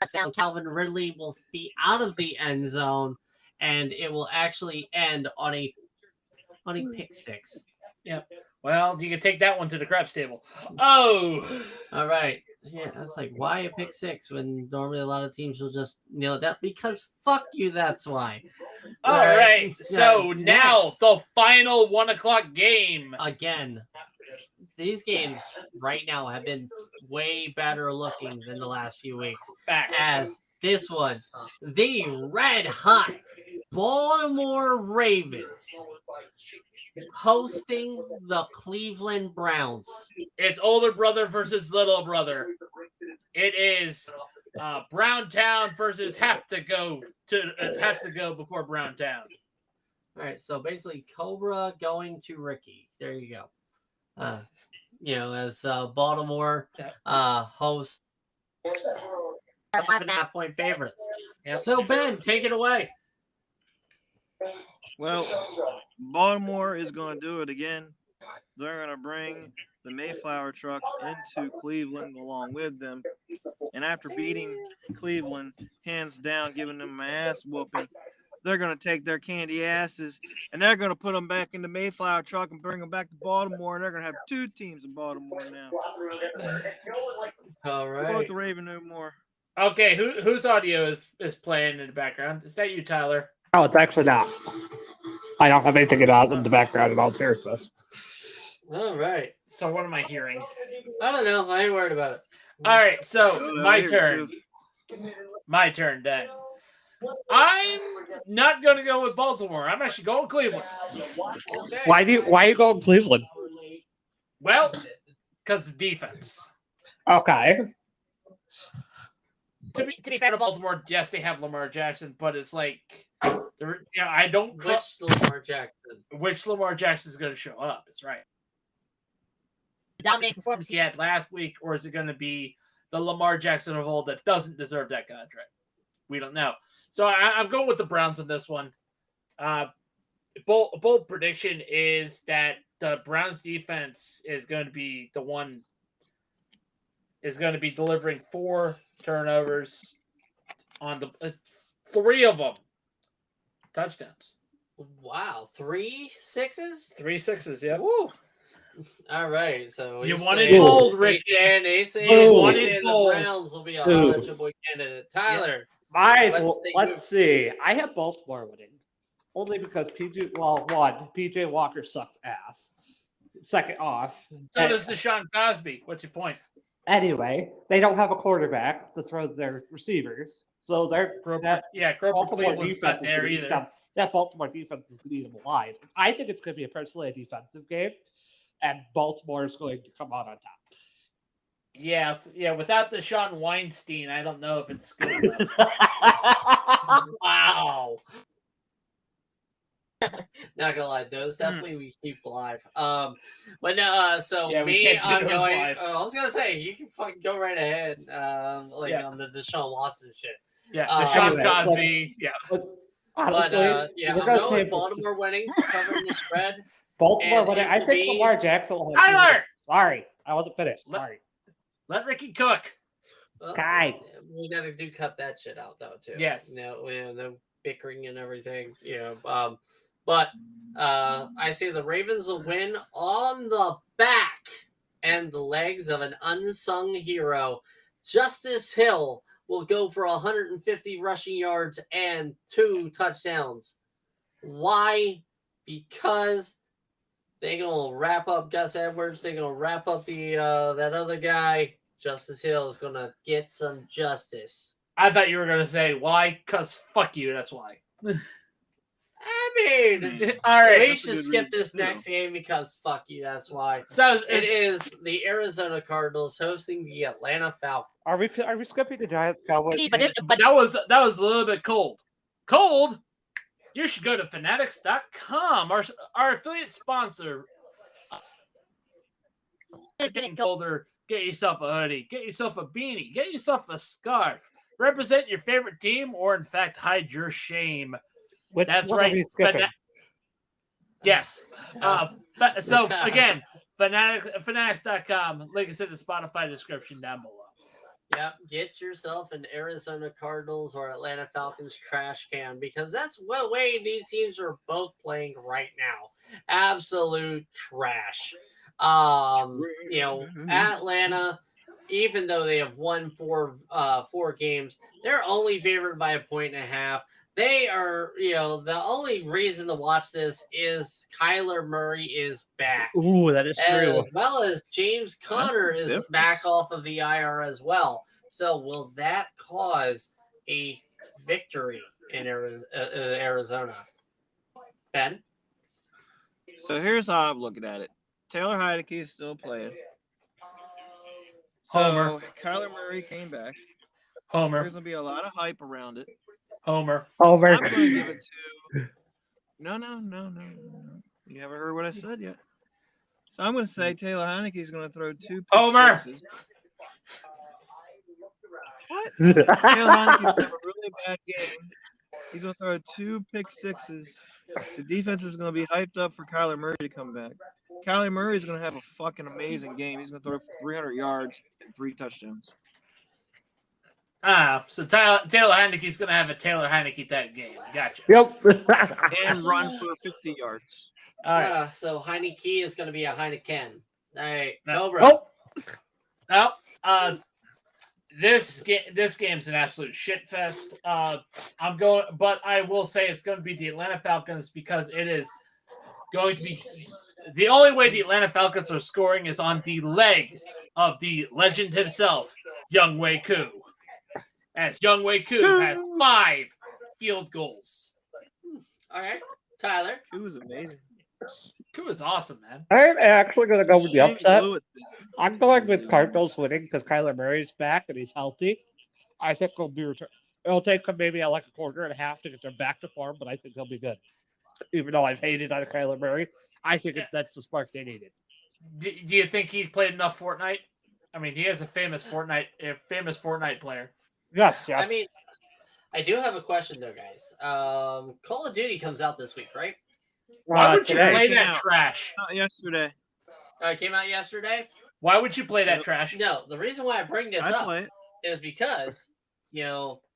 [SPEAKER 1] Touchdown. Calvin Ridley will be out of the end zone, and it will actually end on a pick 6.
[SPEAKER 2] Well, you can take that one to the craps table. Oh,
[SPEAKER 1] All right. Yeah, I was like, why a pick 6 when normally a lot of teams will just nail it down? Because fuck you, that's why.
[SPEAKER 2] all right. So
[SPEAKER 1] Yeah,
[SPEAKER 2] now
[SPEAKER 1] next.
[SPEAKER 2] the final 1:00 game.
[SPEAKER 1] Again, these games right now have been way better looking than the last few weeks.
[SPEAKER 2] Facts.
[SPEAKER 1] As this one, the red hot Baltimore Ravens hosting the Cleveland Browns.
[SPEAKER 2] It's older brother versus little brother. It is Browntown versus have to go before Browntown.
[SPEAKER 1] All right, so basically Cobra going to Ricky. There you go. As Baltimore hosts 5.5 point favorites.
[SPEAKER 2] Yep.
[SPEAKER 1] So Ben, take it away.
[SPEAKER 4] Well, Baltimore is going to do it again. They're going to bring the Mayflower truck into Cleveland along with them. And after beating Cleveland, hands down, giving them an ass whooping, they're going to take their candy asses and they're going to put them back in the Mayflower truck and bring them back to Baltimore. And they're going to have 2 teams in Baltimore now.
[SPEAKER 1] All
[SPEAKER 4] Quote
[SPEAKER 1] right.
[SPEAKER 4] the Raven no more.
[SPEAKER 2] Okay, whose audio is playing in the background? Is that you, Tyler?
[SPEAKER 3] Oh, it's actually not. I don't have anything in the background in all seriousness.
[SPEAKER 1] All right.
[SPEAKER 2] So what am I hearing?
[SPEAKER 1] I don't know. I ain't worried about it.
[SPEAKER 2] All right, so
[SPEAKER 4] Oh,
[SPEAKER 2] my
[SPEAKER 4] I hear
[SPEAKER 2] turn.
[SPEAKER 4] you.
[SPEAKER 2] My turn then. I'm not going to go with Baltimore. I'm actually going Cleveland.
[SPEAKER 1] Okay.
[SPEAKER 3] Why are you going Cleveland?
[SPEAKER 2] Well, because of defense.
[SPEAKER 3] Okay.
[SPEAKER 2] To be fair to Baltimore, yes, they have Lamar Jackson, but it's like, I don't trust
[SPEAKER 1] Which Lamar Jackson?
[SPEAKER 2] which Lamar Jackson is going to show up. That's right. The dominating performance he had last week, or is it going to be the Lamar Jackson of old that doesn't deserve that contract? We don't know. So I'm going with the Browns in this one. Bold prediction is that the Browns defense is going to be the one is going to be delivering 4 turnovers on the 3 of them touchdowns.
[SPEAKER 1] Wow, 3 6s?
[SPEAKER 2] 3 6s, yeah.
[SPEAKER 1] Woo! All right, so
[SPEAKER 2] You
[SPEAKER 1] he's
[SPEAKER 2] wanted
[SPEAKER 1] saying-
[SPEAKER 2] bold,
[SPEAKER 1] he's
[SPEAKER 2] Rick.
[SPEAKER 1] saying- he's saying-
[SPEAKER 3] Ooh.
[SPEAKER 1] he's saying the
[SPEAKER 2] Bold.
[SPEAKER 1] Browns will be a
[SPEAKER 3] Ooh.
[SPEAKER 1] hot boy candidate. Tyler,
[SPEAKER 3] Let's see. I have Baltimore winning. Only because PJ Walker sucks ass. Second off.
[SPEAKER 2] So does Deshaun Cosby. What's your point?
[SPEAKER 3] Anyway, they don't have a quarterback to throw their receivers. So they're
[SPEAKER 2] Grover
[SPEAKER 3] Baltimore
[SPEAKER 2] Cleveland's not
[SPEAKER 3] defense is
[SPEAKER 2] there
[SPEAKER 3] gonna
[SPEAKER 2] either.
[SPEAKER 3] eat them. That Baltimore defense is going to eat them alive. I think it's going to be personally a defensive game, and Baltimore is going to come out on top.
[SPEAKER 2] Yeah. Without Deshaun Weinstein, I don't know if it's good enough.
[SPEAKER 1] wow. Not gonna lie, those definitely we keep live. But no, so
[SPEAKER 2] Yeah, we
[SPEAKER 1] me,
[SPEAKER 2] can't do
[SPEAKER 1] I'm
[SPEAKER 2] those
[SPEAKER 1] going.
[SPEAKER 2] live.
[SPEAKER 1] I was gonna say you can fucking go right ahead.
[SPEAKER 2] Yeah.
[SPEAKER 1] On the Deshaun Watson shit.
[SPEAKER 2] Yeah,
[SPEAKER 1] Uh,
[SPEAKER 2] Deshaun
[SPEAKER 3] anyway,
[SPEAKER 2] Cosby. Yeah.
[SPEAKER 3] Honestly,
[SPEAKER 1] But yeah,
[SPEAKER 3] we're
[SPEAKER 1] I'm
[SPEAKER 3] gonna
[SPEAKER 1] going
[SPEAKER 3] say
[SPEAKER 1] with Baltimore winning, covering the spread.
[SPEAKER 3] Baltimore
[SPEAKER 1] and
[SPEAKER 3] winning.
[SPEAKER 1] it
[SPEAKER 3] I
[SPEAKER 1] will
[SPEAKER 3] think
[SPEAKER 1] be-
[SPEAKER 3] Lamar Jackson will have.
[SPEAKER 2] Tyler!
[SPEAKER 3] Sorry, I wasn't finished.
[SPEAKER 2] Let-
[SPEAKER 3] Sorry.
[SPEAKER 2] Let Ricky cook.
[SPEAKER 1] Well,
[SPEAKER 3] Guy.
[SPEAKER 1] we gotta cut that shit out though too.
[SPEAKER 2] Yes.
[SPEAKER 1] No bickering and everything. But I say the Ravens will win on the back and the legs of an unsung hero. Justice Hill will go for 150 rushing yards and 2 touchdowns. Why? Because they're gonna wrap up Gus Edwards. They're gonna wrap up the that other guy. Justice Hill is gonna get some justice.
[SPEAKER 2] I thought you were going to say, why? Because fuck you, that's why.
[SPEAKER 1] I mean,
[SPEAKER 2] All right.
[SPEAKER 1] we
[SPEAKER 4] That's a
[SPEAKER 1] should
[SPEAKER 4] good
[SPEAKER 1] skip
[SPEAKER 4] reason,
[SPEAKER 1] this
[SPEAKER 4] too.
[SPEAKER 1] next game because fuck you. That's why.
[SPEAKER 2] So
[SPEAKER 1] It is the Arizona Cardinals hosting the Atlanta Falcons.
[SPEAKER 3] Are we skipping the Giants Cowboys?
[SPEAKER 2] but that was a little bit cold. Cold? You should go to fanatics.com, our affiliate sponsor. It's getting colder. Get yourself a hoodie. Get yourself a beanie. Get yourself a scarf. Represent your favorite team, or in fact, hide your shame.
[SPEAKER 3] Which
[SPEAKER 2] That's
[SPEAKER 3] one are
[SPEAKER 2] right.
[SPEAKER 3] we skipping?
[SPEAKER 2] Yes. So again, fanatics.com. Link is in the Spotify description down below.
[SPEAKER 1] Yeah, get yourself an Arizona Cardinals or Atlanta Falcons trash can because that's what way these teams are both playing right now. Absolute trash. Atlanta, even though they have won four games, they're only favored by 1.5. They are, the only reason to watch this is Kyler Murray is back.
[SPEAKER 3] Ooh, that is true.
[SPEAKER 1] As well as James Conner is
[SPEAKER 4] different.
[SPEAKER 1] back off of the IR as well. So will that cause a victory in Arizona? Ben?
[SPEAKER 4] So here's how I'm looking at it. Taylor Heineke is still playing. So
[SPEAKER 2] Homer.
[SPEAKER 4] Kyler Murray came back.
[SPEAKER 2] Homer.
[SPEAKER 4] There's gonna be a lot of hype around it.
[SPEAKER 2] Homer.
[SPEAKER 3] Over.
[SPEAKER 4] I'm gonna give it to. No. You haven't heard what I said yet. So I'm gonna say Taylor Heineke is gonna throw 2 pick
[SPEAKER 2] Homer.
[SPEAKER 4] sixes. What? Taylor Heineke's gonna have a really bad game. He's gonna throw 2 pick sixes. The defense is gonna be hyped up for Kyler Murray to come back. Kyler Murray is gonna have a fucking amazing game. He's gonna throw for 300 yards and 3 touchdowns.
[SPEAKER 2] So Taylor Heineke's going to have a Taylor Heineke type game. Gotcha.
[SPEAKER 3] Yep.
[SPEAKER 4] And run for 50 yards.
[SPEAKER 2] All right.
[SPEAKER 1] So Heineke is going to be a Heineken. All right,
[SPEAKER 2] No.
[SPEAKER 1] Cobra.
[SPEAKER 3] Oh,
[SPEAKER 2] This game's an absolute shit fest. I'm going, but I will say it's going to be the Atlanta Falcons because it is going to be the only way the Atlanta Falcons are scoring is on the leg of the legend himself, Younghoe Koo. As Younghoe Koo has 5 field goals.
[SPEAKER 1] All right, Tyler.
[SPEAKER 4] It was amazing.
[SPEAKER 2] Koo is awesome, man.
[SPEAKER 3] I'm actually going to go with the
[SPEAKER 4] Shane
[SPEAKER 3] upset.
[SPEAKER 4] blew it this-
[SPEAKER 3] I'm going with Cardinals winning because Kyler Murray's back and he's healthy. I think he'll be return. It'll take him maybe like a quarter and a half to get them back to form, but I think he'll be good. Even though I've hated on Kyler Murray, I think that's the spark they needed.
[SPEAKER 2] Do you think he's played enough Fortnite? I mean, he is a famous Fortnite player.
[SPEAKER 3] Yes, yes.
[SPEAKER 1] I mean, I do have a question though, guys. Call of Duty comes out this week, right?
[SPEAKER 2] Why would you
[SPEAKER 3] today.
[SPEAKER 2] play
[SPEAKER 4] Came
[SPEAKER 2] that
[SPEAKER 4] out.
[SPEAKER 2] trash?
[SPEAKER 4] Not yesterday.
[SPEAKER 1] It came out yesterday.
[SPEAKER 2] Why would you play that trash?
[SPEAKER 1] No, the reason why I bring this
[SPEAKER 4] I
[SPEAKER 1] up
[SPEAKER 4] play it.
[SPEAKER 1] is because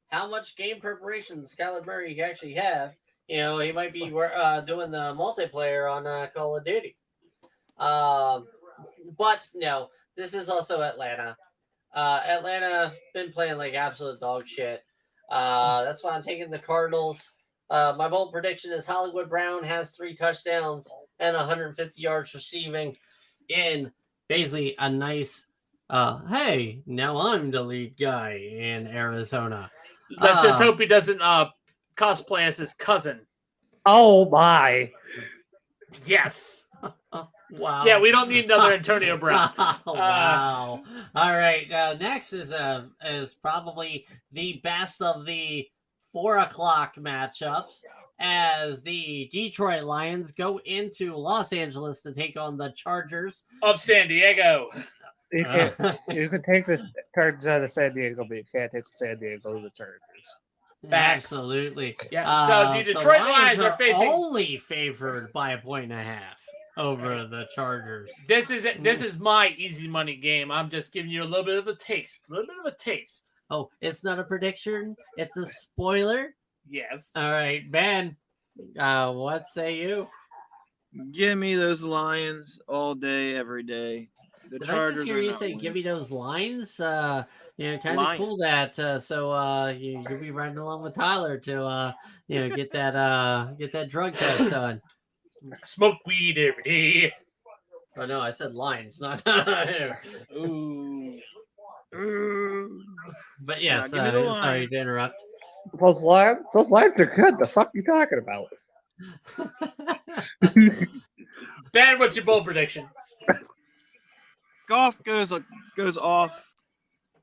[SPEAKER 1] how much game preparation does Kyler Murray actually have? He might be doing the multiplayer on Call of Duty. But no, this is also Atlanta. Atlanta been playing like absolute dog shit. That's why I'm taking the Cardinals. My bold prediction is Hollywood Brown has 3 touchdowns and 150 yards receiving in basically a nice, hey, now I'm the lead guy in Arizona.
[SPEAKER 2] Let's just hope he doesn't cosplay as his cousin.
[SPEAKER 3] Oh my!
[SPEAKER 2] Yes.
[SPEAKER 1] Wow.
[SPEAKER 2] Yeah, we don't need another Antonio Brown.
[SPEAKER 1] Wow. All right. Next is probably the best of the 4:00 matchups as the Detroit Lions go into Los Angeles to take on the Chargers
[SPEAKER 2] Of San Diego.
[SPEAKER 3] You can take the Chargers out of San Diego, but you can't take the San Diego to the Chargers.
[SPEAKER 2] Facts.
[SPEAKER 1] Absolutely.
[SPEAKER 2] Yeah. So the Detroit Lions are facing.
[SPEAKER 1] only favored by 1.5 over the Chargers.
[SPEAKER 2] This is my easy money game. I'm just giving you a little bit of a taste.
[SPEAKER 1] Oh, it's not a prediction. It's a spoiler.
[SPEAKER 2] Yes.
[SPEAKER 1] All right, Ben. What say you?
[SPEAKER 4] Give me those Lions all day, every day. The
[SPEAKER 1] Did
[SPEAKER 4] Chargers
[SPEAKER 1] I just hear
[SPEAKER 4] are
[SPEAKER 1] you
[SPEAKER 4] not
[SPEAKER 1] say
[SPEAKER 4] winning.
[SPEAKER 1] give me those lines? Kind of
[SPEAKER 4] Line.
[SPEAKER 1] cool that. So you'll be riding along with Tyler to get that drug test done.
[SPEAKER 2] Smoke weed every day.
[SPEAKER 1] Oh no, I said lines, not.
[SPEAKER 2] Ooh.
[SPEAKER 1] But yes,
[SPEAKER 4] give me the
[SPEAKER 1] sorry
[SPEAKER 4] lines.
[SPEAKER 1] to interrupt.
[SPEAKER 3] Those lines are good. The fuck you talking about?
[SPEAKER 2] Ben, what's your bold prediction?
[SPEAKER 4] Goff goes off.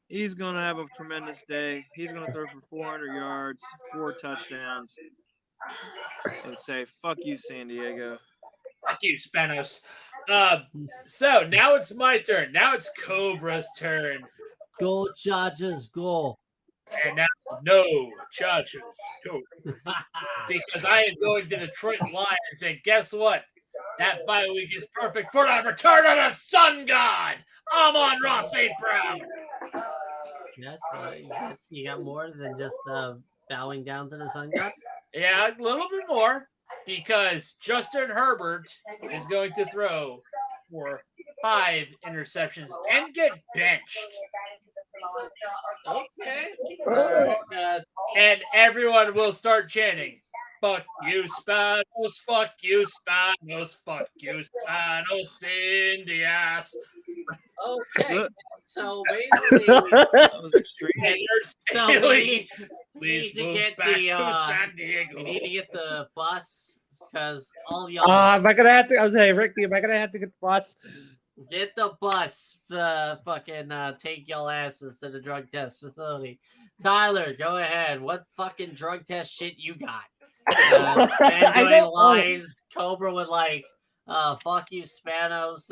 [SPEAKER 4] He's gonna have a tremendous day. He's gonna throw for 400 yards, 4 touchdowns, and say "fuck you, San Diego."
[SPEAKER 2] Fuck you, Spanos. So now it's my turn. Now it's Cobra's turn.
[SPEAKER 1] Go Chargers, go!
[SPEAKER 2] And now, no Chargers, go. Because I am going to Detroit Lions, and guess what? That bye week is perfect for the return of the sun god. I'm on Ross St. Brown.
[SPEAKER 1] Yes, you got more than just bowing down to the sun god.
[SPEAKER 2] Yeah, a little bit more. Because Justin Herbert is going to throw for 5 interceptions and get benched.
[SPEAKER 1] Okay.
[SPEAKER 2] And everyone will start chanting, "Fuck you, Spanos, fuck you, Spanos, fuck you, Spanos in the ass."
[SPEAKER 1] Okay. So basically,
[SPEAKER 4] That was extreme.
[SPEAKER 2] And you're
[SPEAKER 1] so we
[SPEAKER 2] stealing.
[SPEAKER 1] need,
[SPEAKER 2] Please
[SPEAKER 1] to
[SPEAKER 2] move
[SPEAKER 1] get
[SPEAKER 2] back
[SPEAKER 1] the
[SPEAKER 2] to San Diego.
[SPEAKER 1] we need to get the bus because all y'all
[SPEAKER 3] Am I gonna have to? I was saying, Ricky, am I gonna have to get the bus?
[SPEAKER 1] get the bus. Fucking take y'all asses to the drug test facility. Tyler, go ahead. What fucking drug test shit you got?
[SPEAKER 3] I
[SPEAKER 1] Ben doing
[SPEAKER 3] don't know.
[SPEAKER 1] lines. Cobra with like, fuck you, Spanos.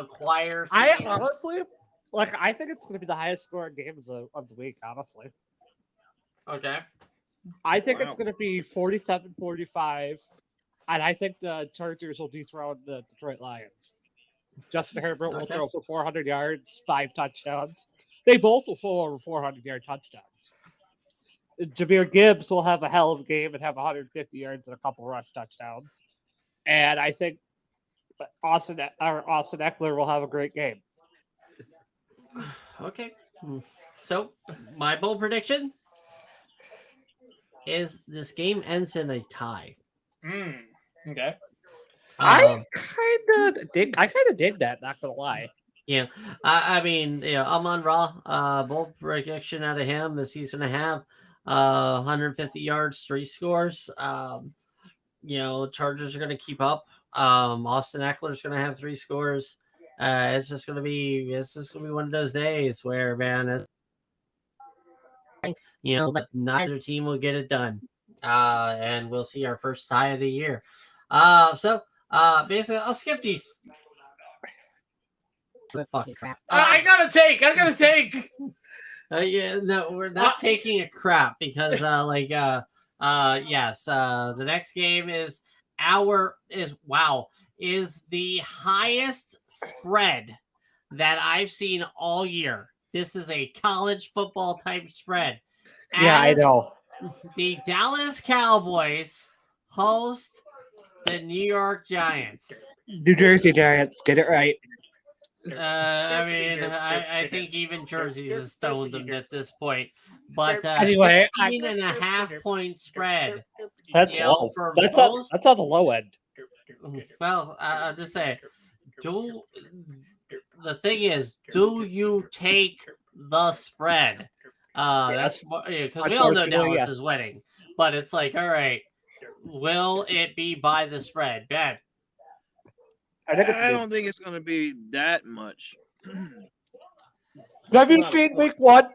[SPEAKER 1] Choir.
[SPEAKER 3] I
[SPEAKER 1] scenes.
[SPEAKER 3] honestly, I think it's gonna be the highest scoring game of the week. Honestly,
[SPEAKER 1] Okay.
[SPEAKER 3] I think it's
[SPEAKER 4] Wow.
[SPEAKER 3] gonna be 47-45, and I think the Chargers will dethrone the Detroit Lions. Justin Herbert will
[SPEAKER 1] Okay.
[SPEAKER 3] throw for 400 yards, 5 touchdowns, They both will throw over 400-yard touchdowns. Jahmyr Gibbs will have a hell of a game and have 150 yards and a couple rush touchdowns. And I think Austin Eckler will have a great game.
[SPEAKER 1] Okay. So my bold prediction is this game ends in a tie.
[SPEAKER 2] Okay.
[SPEAKER 3] I kind of dig that. Not gonna lie.
[SPEAKER 1] Yeah, I mean, Amon Ra, bold prediction out of him is he's going to have 150 yards, 3 scores. Chargers are going to keep up. Austin Eckler is going to have 3 scores. It's just going to be one of those days where, man, but neither team will get it done, and we'll see our first tie of the year. So basically, I'll skip these. Fucking crap.
[SPEAKER 2] I gotta take.
[SPEAKER 1] Yeah, no, we're not taking a crap because yes, the next game is the highest spread that I've seen all year. This is a college football type spread.
[SPEAKER 3] Yeah, I know.
[SPEAKER 1] The Dallas Cowboys host the New York Giants.
[SPEAKER 3] New Jersey Giants, get it right.
[SPEAKER 1] I think even Jersey's has stoned them at this point. But
[SPEAKER 3] Anyway,
[SPEAKER 1] 16.5 point spread.
[SPEAKER 3] That's low. That's on the low end.
[SPEAKER 1] Well, I'll just say, the thing is, do you take the spread? That's because we all know Dallas is winning, but it's like, all right, will it be by the spread? Ben.
[SPEAKER 4] I don't think it's going to be that much.
[SPEAKER 3] Have you seen week 1?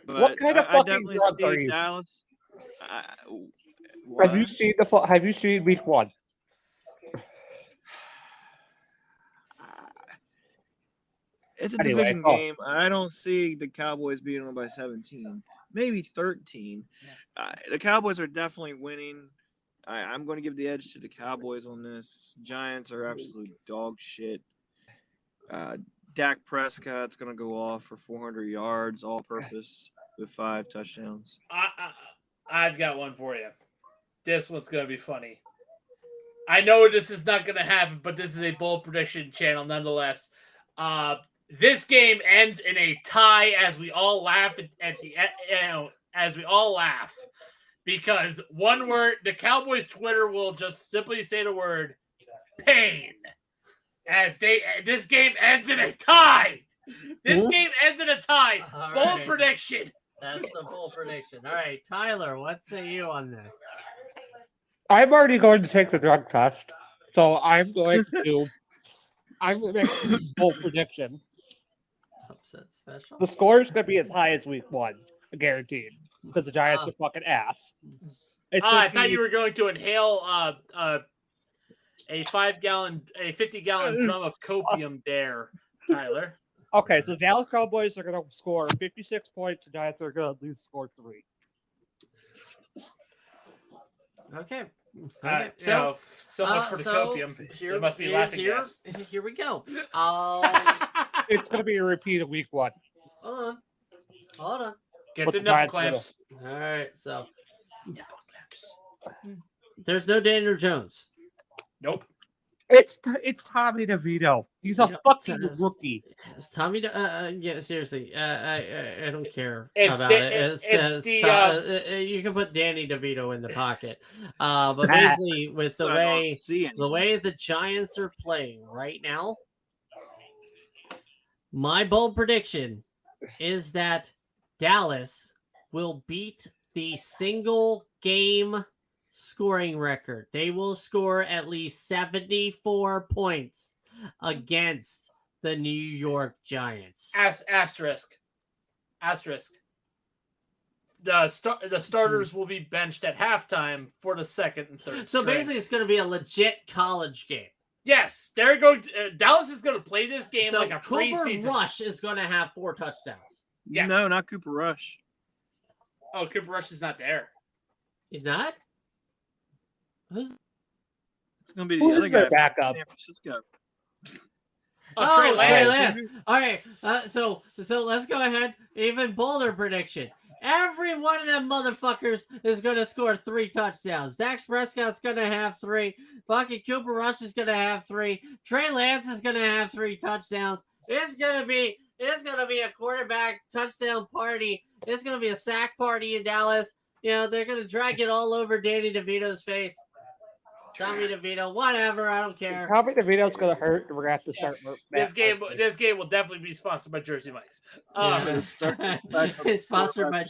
[SPEAKER 4] But
[SPEAKER 3] What kind of
[SPEAKER 4] I
[SPEAKER 3] fucking
[SPEAKER 4] definitely
[SPEAKER 3] drugs are
[SPEAKER 4] see
[SPEAKER 3] you?
[SPEAKER 4] Dallas.
[SPEAKER 3] Have you seen Have you seen week 1?
[SPEAKER 4] It's a
[SPEAKER 3] Anyway,
[SPEAKER 4] division game. I don't see the Cowboys beating them by 17, maybe 13. The Cowboys are definitely winning. I'm going to give the edge to the Cowboys on this. Giants are absolute dog shit. Dak Prescott's going to go off for 400 yards, all purpose, with 5 touchdowns.
[SPEAKER 2] I've got one for you. This one's going to be funny. I know this is not going to happen, but this is a bold prediction channel nonetheless. This game ends in a tie as we all laugh as we all laugh. Because one word, the Cowboys Twitter will just simply say the word pain. This game ends in a tie. This game ends in a tie.
[SPEAKER 1] All
[SPEAKER 2] Bold
[SPEAKER 1] right.
[SPEAKER 2] prediction.
[SPEAKER 1] That's the bold prediction. All right, Tyler, what say you on this?
[SPEAKER 3] I'm already going to take the drug test, so I'm going to make a bold prediction.
[SPEAKER 1] Upset special.
[SPEAKER 3] The score is going to be as high as week 1, guaranteed, because the Giants are fucking ass.
[SPEAKER 2] I thought you were going to inhale a 50-gallon drum of copium there, Tyler.
[SPEAKER 3] Okay, so the Dallas Cowboys are going to score 56 points. The Giants are going to lose score 3.
[SPEAKER 1] Okay.
[SPEAKER 2] So much for the copium. There must be laughing gas.
[SPEAKER 1] Here we go.
[SPEAKER 3] It's going to be a repeat of week 1.
[SPEAKER 1] Hold on.
[SPEAKER 2] Get the nipple clamps.
[SPEAKER 1] All right, so there's no Daniel Jones.
[SPEAKER 2] Nope.
[SPEAKER 3] It's Tommy DeVito. He's a fucking rookie.
[SPEAKER 1] It's Tommy. Yeah, seriously. I don't care
[SPEAKER 2] It's
[SPEAKER 1] about it. You can put Danny DeVito in the pocket. But basically, with the way the Giants are playing right now, my bold prediction is that Dallas will beat the single game scoring record. They will score at least 74 points against the New York Giants.
[SPEAKER 2] Asterisk. The starters will be benched at halftime for the second and third.
[SPEAKER 1] So basically, it's going to be a legit college game.
[SPEAKER 2] Yes, they're going to. Dallas is going to play this game
[SPEAKER 1] so
[SPEAKER 2] like a preseason.
[SPEAKER 1] Cooper Rush is going to have 4 touchdowns.
[SPEAKER 2] Yes.
[SPEAKER 4] No, not Cooper Rush.
[SPEAKER 2] Oh, Cooper Rush is not there.
[SPEAKER 1] He's not?
[SPEAKER 4] It's going to be the
[SPEAKER 3] Who
[SPEAKER 4] other
[SPEAKER 3] is
[SPEAKER 4] guy
[SPEAKER 3] their
[SPEAKER 4] from
[SPEAKER 3] backup?
[SPEAKER 4] San Francisco.
[SPEAKER 2] Oh, Trey Lance.
[SPEAKER 1] All right. So let's go ahead. Even bolder prediction. Every one of them motherfuckers is going to score 3 touchdowns. Dak Prescott's going to have 3. Bucky Cooper Rush is going to have 3. Trey Lance is going to have 3 touchdowns. It's going to be a quarterback touchdown party. It's going to be a sack party in Dallas. You know, they're going to drag it all over Danny DeVito's face. Tommy DeVito, whatever, I don't care.
[SPEAKER 3] Tommy DeVito's going to hurt, and we're going to have to start.
[SPEAKER 2] This game will definitely be sponsored by Jersey Mike's.
[SPEAKER 1] It's sponsored by.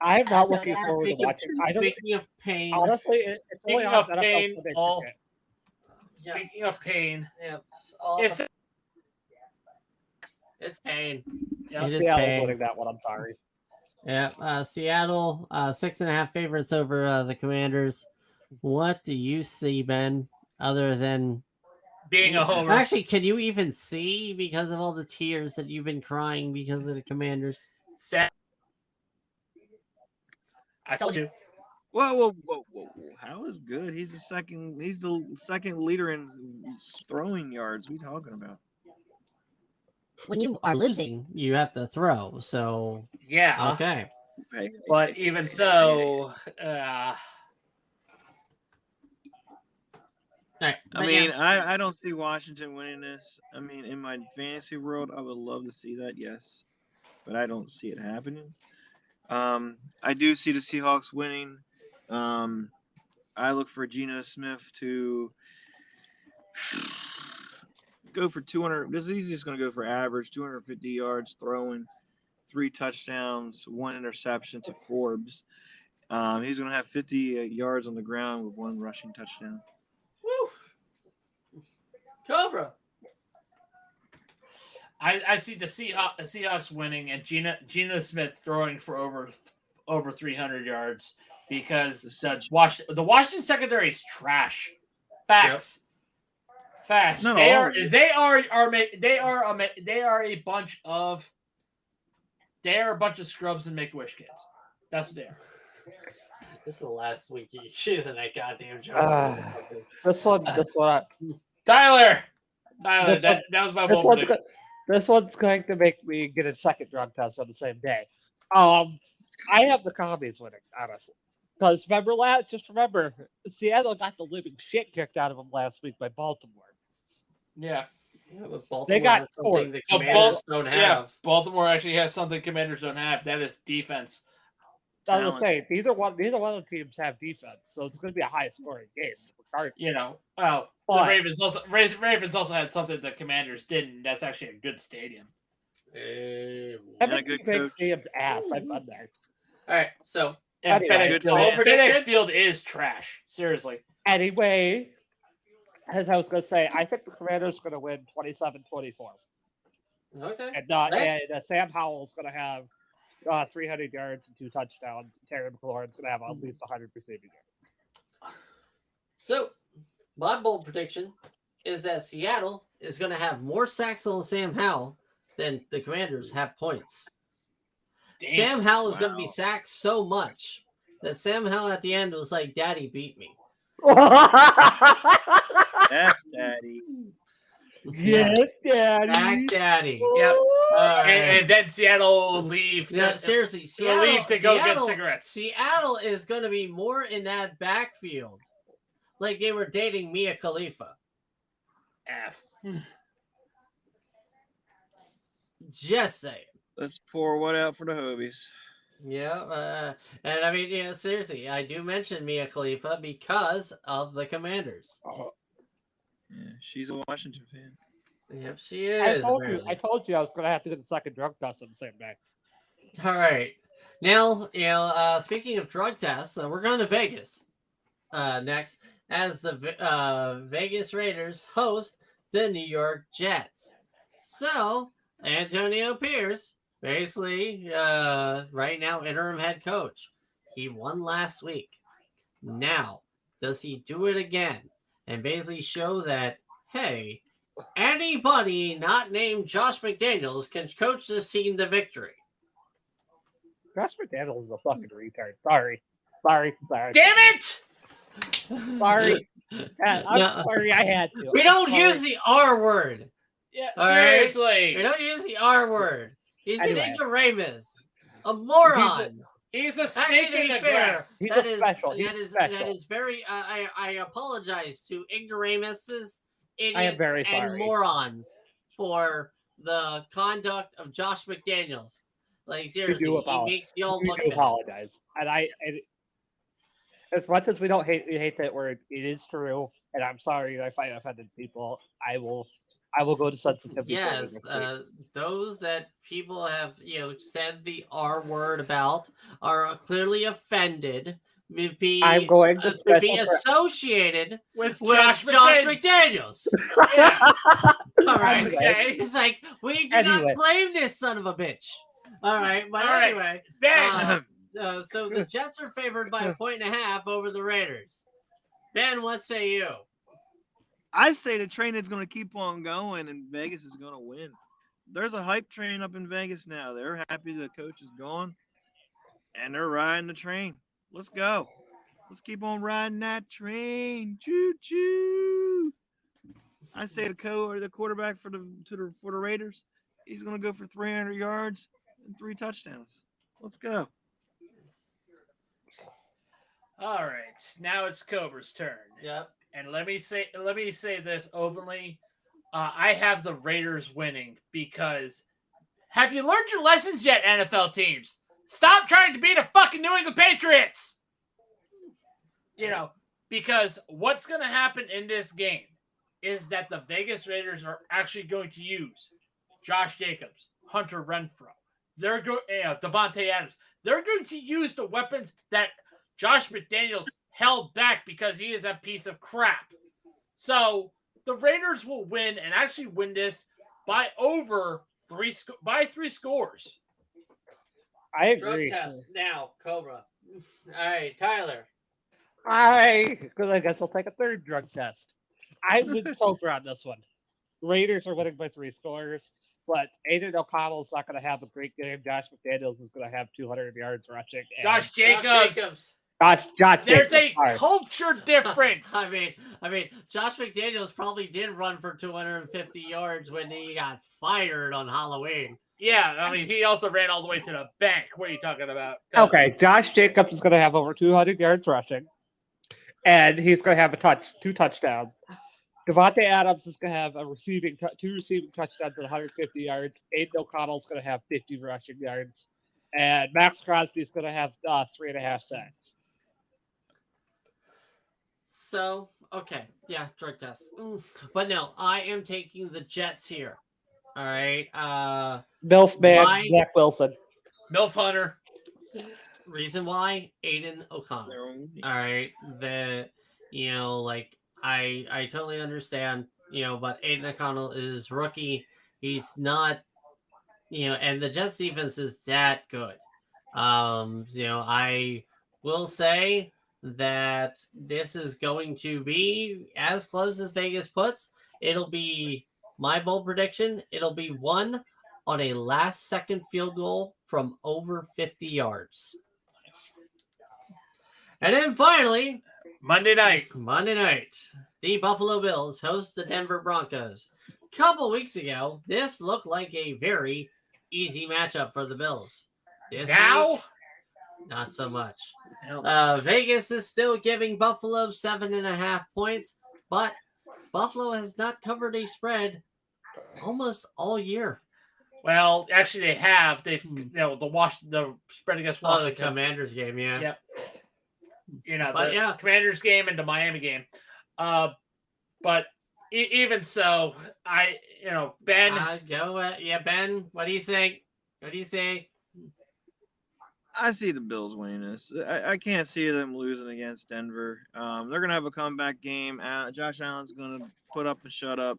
[SPEAKER 3] I'm not looking forward to watching.
[SPEAKER 1] Speaking of pain,
[SPEAKER 3] honestly, it's only on NFL Sunday Cricket.
[SPEAKER 2] Speaking of pain,
[SPEAKER 1] it's pain.
[SPEAKER 2] Yeah,
[SPEAKER 1] It is
[SPEAKER 3] Seattle's
[SPEAKER 1] pain.
[SPEAKER 3] winning that one. I'm sorry.
[SPEAKER 1] Yeah, Seattle 6.5 favorites over the Commanders. What do you see, Ben? Other than
[SPEAKER 2] being a homer.
[SPEAKER 1] Actually, can you even see because of all the tears that you've been crying because of the Commanders?
[SPEAKER 2] I told you.
[SPEAKER 4] Whoa. How is good? He's the second leader in throwing yards. What are you talking about?
[SPEAKER 1] When you are losing, you have to throw. So
[SPEAKER 2] yeah,
[SPEAKER 1] okay.
[SPEAKER 2] But even so,
[SPEAKER 1] Right.
[SPEAKER 4] I mean, I don't see Washington winning this. I mean, in my fantasy world, I would love to see that, yes, but I don't see it happening. I do see the Seahawks winning. I look for Geno Smith to go for 200. This is just going to go for average 250 yards throwing, 3 touchdowns, 1 interception to Forbes. He's going to have 50 yards on the ground with 1 rushing touchdown.
[SPEAKER 1] Woo! Cobra.
[SPEAKER 2] I see the Seahawks winning and Geno Smith throwing for over 300 yards because the Washington secondary is trash. Facts. Yep. Facts.
[SPEAKER 4] No,
[SPEAKER 2] they are a bunch of scrubs and make-a-wish kids. That's what they are.
[SPEAKER 1] This is the last week he's using that goddamn joke.
[SPEAKER 3] This one.
[SPEAKER 2] Tyler, that was my bold prediction.
[SPEAKER 3] This one's going to make me get a second drug test on the same day. I have the Commies winning, honestly. Because remember, Seattle got the living shit kicked out of them last week by Baltimore.
[SPEAKER 2] Yeah.
[SPEAKER 3] They got
[SPEAKER 1] something the Commanders don't have.
[SPEAKER 2] Yeah, Baltimore actually has something Commanders don't have. That is defense.
[SPEAKER 3] I was saying, neither one of the teams have defense, so it's going to be a high-scoring game.
[SPEAKER 2] You know, well, the Ravens also had something the Commanders didn't. That's actually a good stadium.
[SPEAKER 3] And a good coach. Stadium's ass. I've been there.
[SPEAKER 1] All right, so
[SPEAKER 2] FedEx Field is trash. Seriously.
[SPEAKER 3] Anyway, as I was going to say, I think the Commanders are going to win 27-24.
[SPEAKER 1] Okay.
[SPEAKER 3] And Sam Howell's going to have 300 yards and 2 touchdowns. Terry McLaurin's going to have at least 100 receiving yards.
[SPEAKER 1] So, my bold prediction is that Seattle is going to have more sacks on Sam Howell than the Commanders have points. Damn. Sam Howell is going to be sacked so much that Sam Howell at the end was like, "Daddy beat me."
[SPEAKER 4] That's Daddy.
[SPEAKER 3] Yes, Daddy.
[SPEAKER 1] Sack Daddy.
[SPEAKER 2] Yep. And then Seattle will leave.
[SPEAKER 1] Seriously, Seattle
[SPEAKER 2] leave to go get cigarettes.
[SPEAKER 1] Seattle is going to be more in that backfield, like they were dating Mia Khalifa. Just saying.
[SPEAKER 4] Let's pour one out for the Hobies.
[SPEAKER 1] Yeah, and I mean, seriously, I do mention Mia Khalifa because of the Commanders.
[SPEAKER 4] Yeah, she's a Washington fan.
[SPEAKER 1] Yep, she is.
[SPEAKER 3] I told you I was going to have to get a second drug test on the same day.
[SPEAKER 1] All right. Now, speaking of drug tests, we're going to Vegas next as the Vegas Raiders host the New York Jets. So, Antonio Pierce, basically, right now, interim head coach. He won last week. Now, does he do it again? And basically show that, hey, anybody not named Josh McDaniels can coach this team to victory.
[SPEAKER 3] Josh McDaniels is a fucking retard. Sorry.
[SPEAKER 2] Damn it!
[SPEAKER 3] Sorry. I'm
[SPEAKER 1] No.
[SPEAKER 3] sorry, I had to.
[SPEAKER 1] We
[SPEAKER 3] I'm
[SPEAKER 1] don't
[SPEAKER 3] sorry.
[SPEAKER 1] use the R word.
[SPEAKER 2] Yeah,
[SPEAKER 1] All right.
[SPEAKER 2] seriously.
[SPEAKER 1] We don't use the R word. He's
[SPEAKER 3] Anyway.
[SPEAKER 1] an ignoramus, a moron.
[SPEAKER 2] He's a
[SPEAKER 1] Actually,
[SPEAKER 2] snake
[SPEAKER 1] to
[SPEAKER 2] in
[SPEAKER 1] be
[SPEAKER 2] the
[SPEAKER 1] fair,
[SPEAKER 2] grass.
[SPEAKER 3] He's
[SPEAKER 1] that
[SPEAKER 3] a
[SPEAKER 1] is
[SPEAKER 3] special.
[SPEAKER 1] that
[SPEAKER 3] He's
[SPEAKER 1] is
[SPEAKER 3] special.
[SPEAKER 1] that is very. I apologize to ignoramuses,
[SPEAKER 3] I am
[SPEAKER 1] idiots,
[SPEAKER 3] very
[SPEAKER 1] and
[SPEAKER 3] sorry.
[SPEAKER 1] morons for the conduct of Josh McDaniels. Like seriously, he
[SPEAKER 3] apologize.
[SPEAKER 1] makes y'all
[SPEAKER 3] We
[SPEAKER 1] look
[SPEAKER 3] do
[SPEAKER 1] bad.
[SPEAKER 3] apologize, and as much as we hate that word, it is true, and I'm sorry that I offended people. I will go to sensitivity.
[SPEAKER 1] Yes,
[SPEAKER 3] training next week.
[SPEAKER 1] those that people have said the R word about are clearly offended. Be
[SPEAKER 3] I'm going to
[SPEAKER 1] to be
[SPEAKER 3] special
[SPEAKER 1] associated
[SPEAKER 2] With
[SPEAKER 1] with
[SPEAKER 2] Josh
[SPEAKER 1] McDaniels.
[SPEAKER 2] Yeah.
[SPEAKER 1] All right,
[SPEAKER 3] Anyway.
[SPEAKER 2] Okay.
[SPEAKER 1] it's like we do
[SPEAKER 3] Anyway.
[SPEAKER 1] not blame this son of a bitch. All right, but
[SPEAKER 2] All right.
[SPEAKER 1] anyway,
[SPEAKER 2] Ben.
[SPEAKER 1] so the Jets are favored by 1.5 over the Raiders. Ben, what say you?
[SPEAKER 4] I say the train is going to keep on going, and Vegas is going to win. There's a hype train up in Vegas now. They're happy the coach is gone, and they're riding the train. Let's go. Let's keep on riding that train. Choo choo. I say the quarterback for the Raiders, he's going to go for 300 yards and 3 touchdowns. Let's go.
[SPEAKER 2] All right. Now it's Cobra's turn.
[SPEAKER 1] Yep.
[SPEAKER 2] And let me say this openly. I have the Raiders winning because have you learned your lessons yet, NFL teams? Stop trying to be the fucking New England Patriots. Because what's going to happen in this game is that the Vegas Raiders are actually going to use Josh Jacobs, Hunter Renfrow. They're going, Devontae Adams. They're going to use the weapons that Josh McDaniels held back because he is a piece of crap. So the Raiders will win and actually win this by over 3 scores.
[SPEAKER 3] I
[SPEAKER 1] Drug
[SPEAKER 3] agree.
[SPEAKER 1] test now, Cobra. All right, Tyler.
[SPEAKER 3] I guess I'll take a third drug test. I'm with Coker on this one. Raiders are winning by 3 scores, but Aiden O'Connell's not going to have a great game. Josh McDaniels is going to have 200 yards rushing. and
[SPEAKER 2] Josh
[SPEAKER 1] Josh
[SPEAKER 2] Jacobs.
[SPEAKER 1] Jacobs.
[SPEAKER 3] Josh
[SPEAKER 2] There's
[SPEAKER 3] Jacobs,
[SPEAKER 2] a
[SPEAKER 3] sorry.
[SPEAKER 2] culture difference.
[SPEAKER 1] I mean, Josh McDaniels probably did run for 250 yards when he got fired on Halloween.
[SPEAKER 2] Yeah, I mean, he also ran all the way to the bank. What are you talking about? 'Cause-
[SPEAKER 3] Okay, Josh Jacobs is going to have over 200 yards rushing, and he's going to have 2 touchdowns. Devontae Adams is going to have 2 receiving touchdowns and 150 yards. Aiden O'Connell's going to have 50 rushing yards, and Max Crosby is going to have 3.5 sacks.
[SPEAKER 1] So, okay, yeah, drug test. But no, I am taking the Jets here. All right.
[SPEAKER 3] Milf man,
[SPEAKER 1] Why?
[SPEAKER 3] Zach Wilson.
[SPEAKER 2] Milf Hunter.
[SPEAKER 1] Reason why? Aiden O'Connell. All right. I totally understand, but Aiden O'Connell is rookie. He's not, and the Jets defense is that good. I will say that this is going to be as close as Vegas puts. It'll be my bold prediction. It'll be won on a last-second field goal from over 50 yards. And then finally,
[SPEAKER 2] Monday night.
[SPEAKER 1] the Buffalo Bills host the Denver Broncos. A couple weeks ago, this looked like a very easy matchup for the Bills. This
[SPEAKER 2] Now?
[SPEAKER 1] week, not so much. Vegas is still giving Buffalo 7.5 points, but Buffalo has not covered a spread almost all year.
[SPEAKER 2] Well, actually, they have. They've, the spread against
[SPEAKER 1] The
[SPEAKER 2] Washington.
[SPEAKER 1] Commanders game, yeah.
[SPEAKER 2] Yep.
[SPEAKER 1] But
[SPEAKER 2] the Commanders game and the Miami game. But even so, Ben.
[SPEAKER 1] Ben, what do you think? What do you say?
[SPEAKER 4] I see the Bills winning this. I can't see them losing against Denver. They're gonna have a comeback game. Josh Allen's gonna put up and shut up.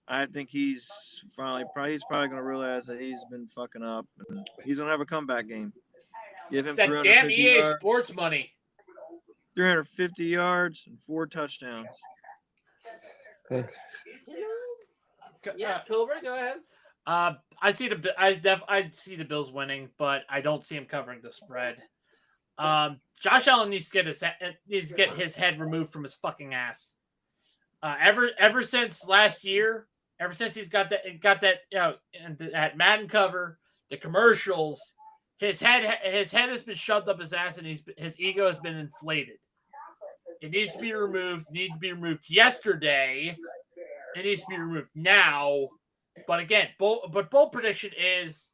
[SPEAKER 4] I think he's probably gonna realize that he's been fucking up, and he's gonna have a comeback game. Give him
[SPEAKER 2] It's that damn
[SPEAKER 4] 350
[SPEAKER 2] EA
[SPEAKER 4] yards,
[SPEAKER 2] Sports money.
[SPEAKER 4] 350 yards and 4 touchdowns.
[SPEAKER 1] Yeah, Cobra, go ahead.
[SPEAKER 2] I see the Bills winning, but I don't see him covering the spread. Josh Allen needs to get his head removed from his fucking ass. Ever since last year, ever since he's got that that Madden cover, the commercials, his head has been shoved up his ass, and his ego has been inflated. It needs to be removed. It needs to be removed yesterday. It needs to be removed now. But again, bold prediction is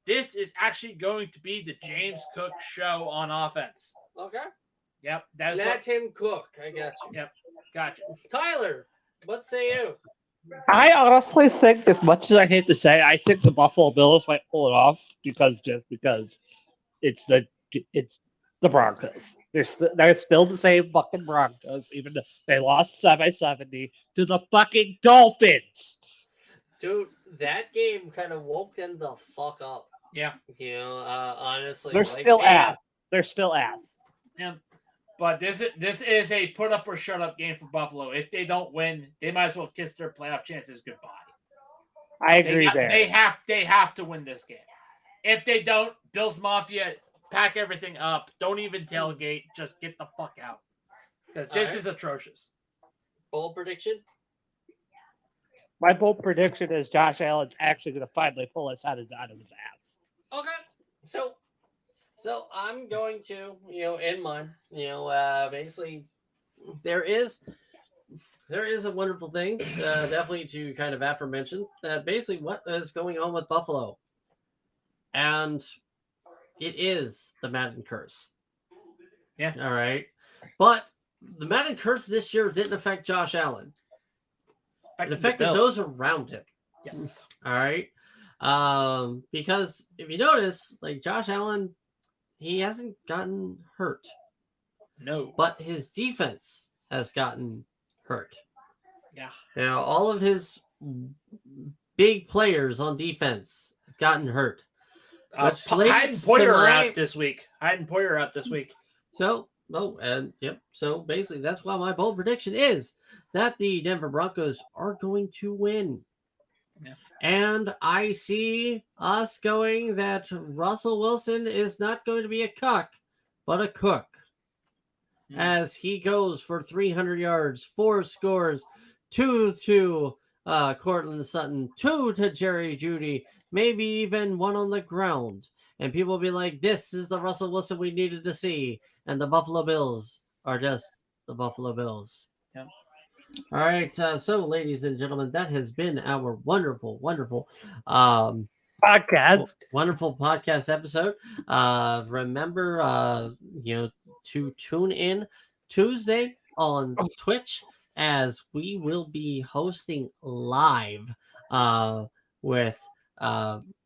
[SPEAKER 2] this is actually going to be the James Cook show on offense.
[SPEAKER 1] Okay.
[SPEAKER 2] Yep, that's
[SPEAKER 1] Let him cook. I got you.
[SPEAKER 2] Yep, gotcha.
[SPEAKER 1] Tyler, what say you?
[SPEAKER 3] I honestly think, as much as I hate to say, I think the Buffalo Bills might pull it off because it's the Broncos. They're still the same fucking Broncos, even though they lost 7-70 to the fucking Dolphins.
[SPEAKER 1] Dude, that game kind of woke them the fuck up.
[SPEAKER 2] Yeah.
[SPEAKER 1] Honestly.
[SPEAKER 3] They're still ass. They're still ass.
[SPEAKER 2] Yeah. But this is a put up or shut up game for Buffalo. If they don't win, they might as well kiss their playoff chances goodbye.
[SPEAKER 3] I agree there.
[SPEAKER 2] They have to win this game. If they don't, Bills Mafia, pack everything up. Don't even tailgate. Just get the fuck out. Because this is atrocious.
[SPEAKER 1] Bold prediction?
[SPEAKER 3] My bold prediction is Josh Allen's actually going to finally pull us out of his ass.
[SPEAKER 1] Okay. So I'm going to, in mine, basically there is a wonderful thing, definitely to kind of aforemention that basically what is going on with Buffalo. And it is the Madden curse.
[SPEAKER 2] Yeah.
[SPEAKER 1] All right. But the Madden curse this year didn't affect Josh Allen. It affected those around him.
[SPEAKER 2] Yes.
[SPEAKER 1] All right. Because if you notice, like Josh Allen, he hasn't gotten hurt.
[SPEAKER 2] No.
[SPEAKER 1] But his defense has gotten hurt.
[SPEAKER 2] Yeah.
[SPEAKER 1] Now, all of his big players on defense have gotten hurt.
[SPEAKER 2] Hayden Poyer out this week.
[SPEAKER 1] So, So basically, that's why my bold prediction is that the Denver Broncos are going to win.
[SPEAKER 2] Yeah.
[SPEAKER 1] And I see us going that Russell Wilson is not going to be a cuck, but a cook. As he goes for 300 yards, 4 scores, 2 to Cortland Sutton, 2 to Jerry Jeudy, maybe even 1 on the ground. And people will be like, this is the Russell Wilson we needed to see. And the Buffalo Bills are just the Buffalo Bills.
[SPEAKER 2] Yeah.
[SPEAKER 1] All right. So, ladies and gentlemen, that has been our wonderful podcast. Wonderful podcast episode. Remember, to tune in Tuesday on Twitch as we will be hosting live with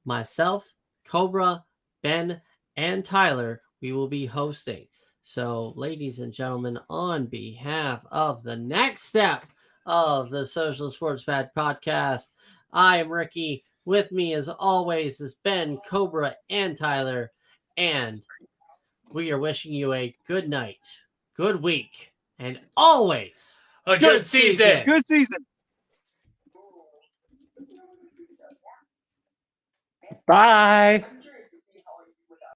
[SPEAKER 1] myself, Cobra, Ben, and Tyler. We will be hosting. So, ladies and gentlemen, on behalf of the next step of the Social Sports Pad podcast, I am Ricky. With me, as always, is Ben, Cobra, and Tyler. And we are wishing you a good night, good week, and always
[SPEAKER 2] a good season.
[SPEAKER 4] Good season.
[SPEAKER 3] Bye.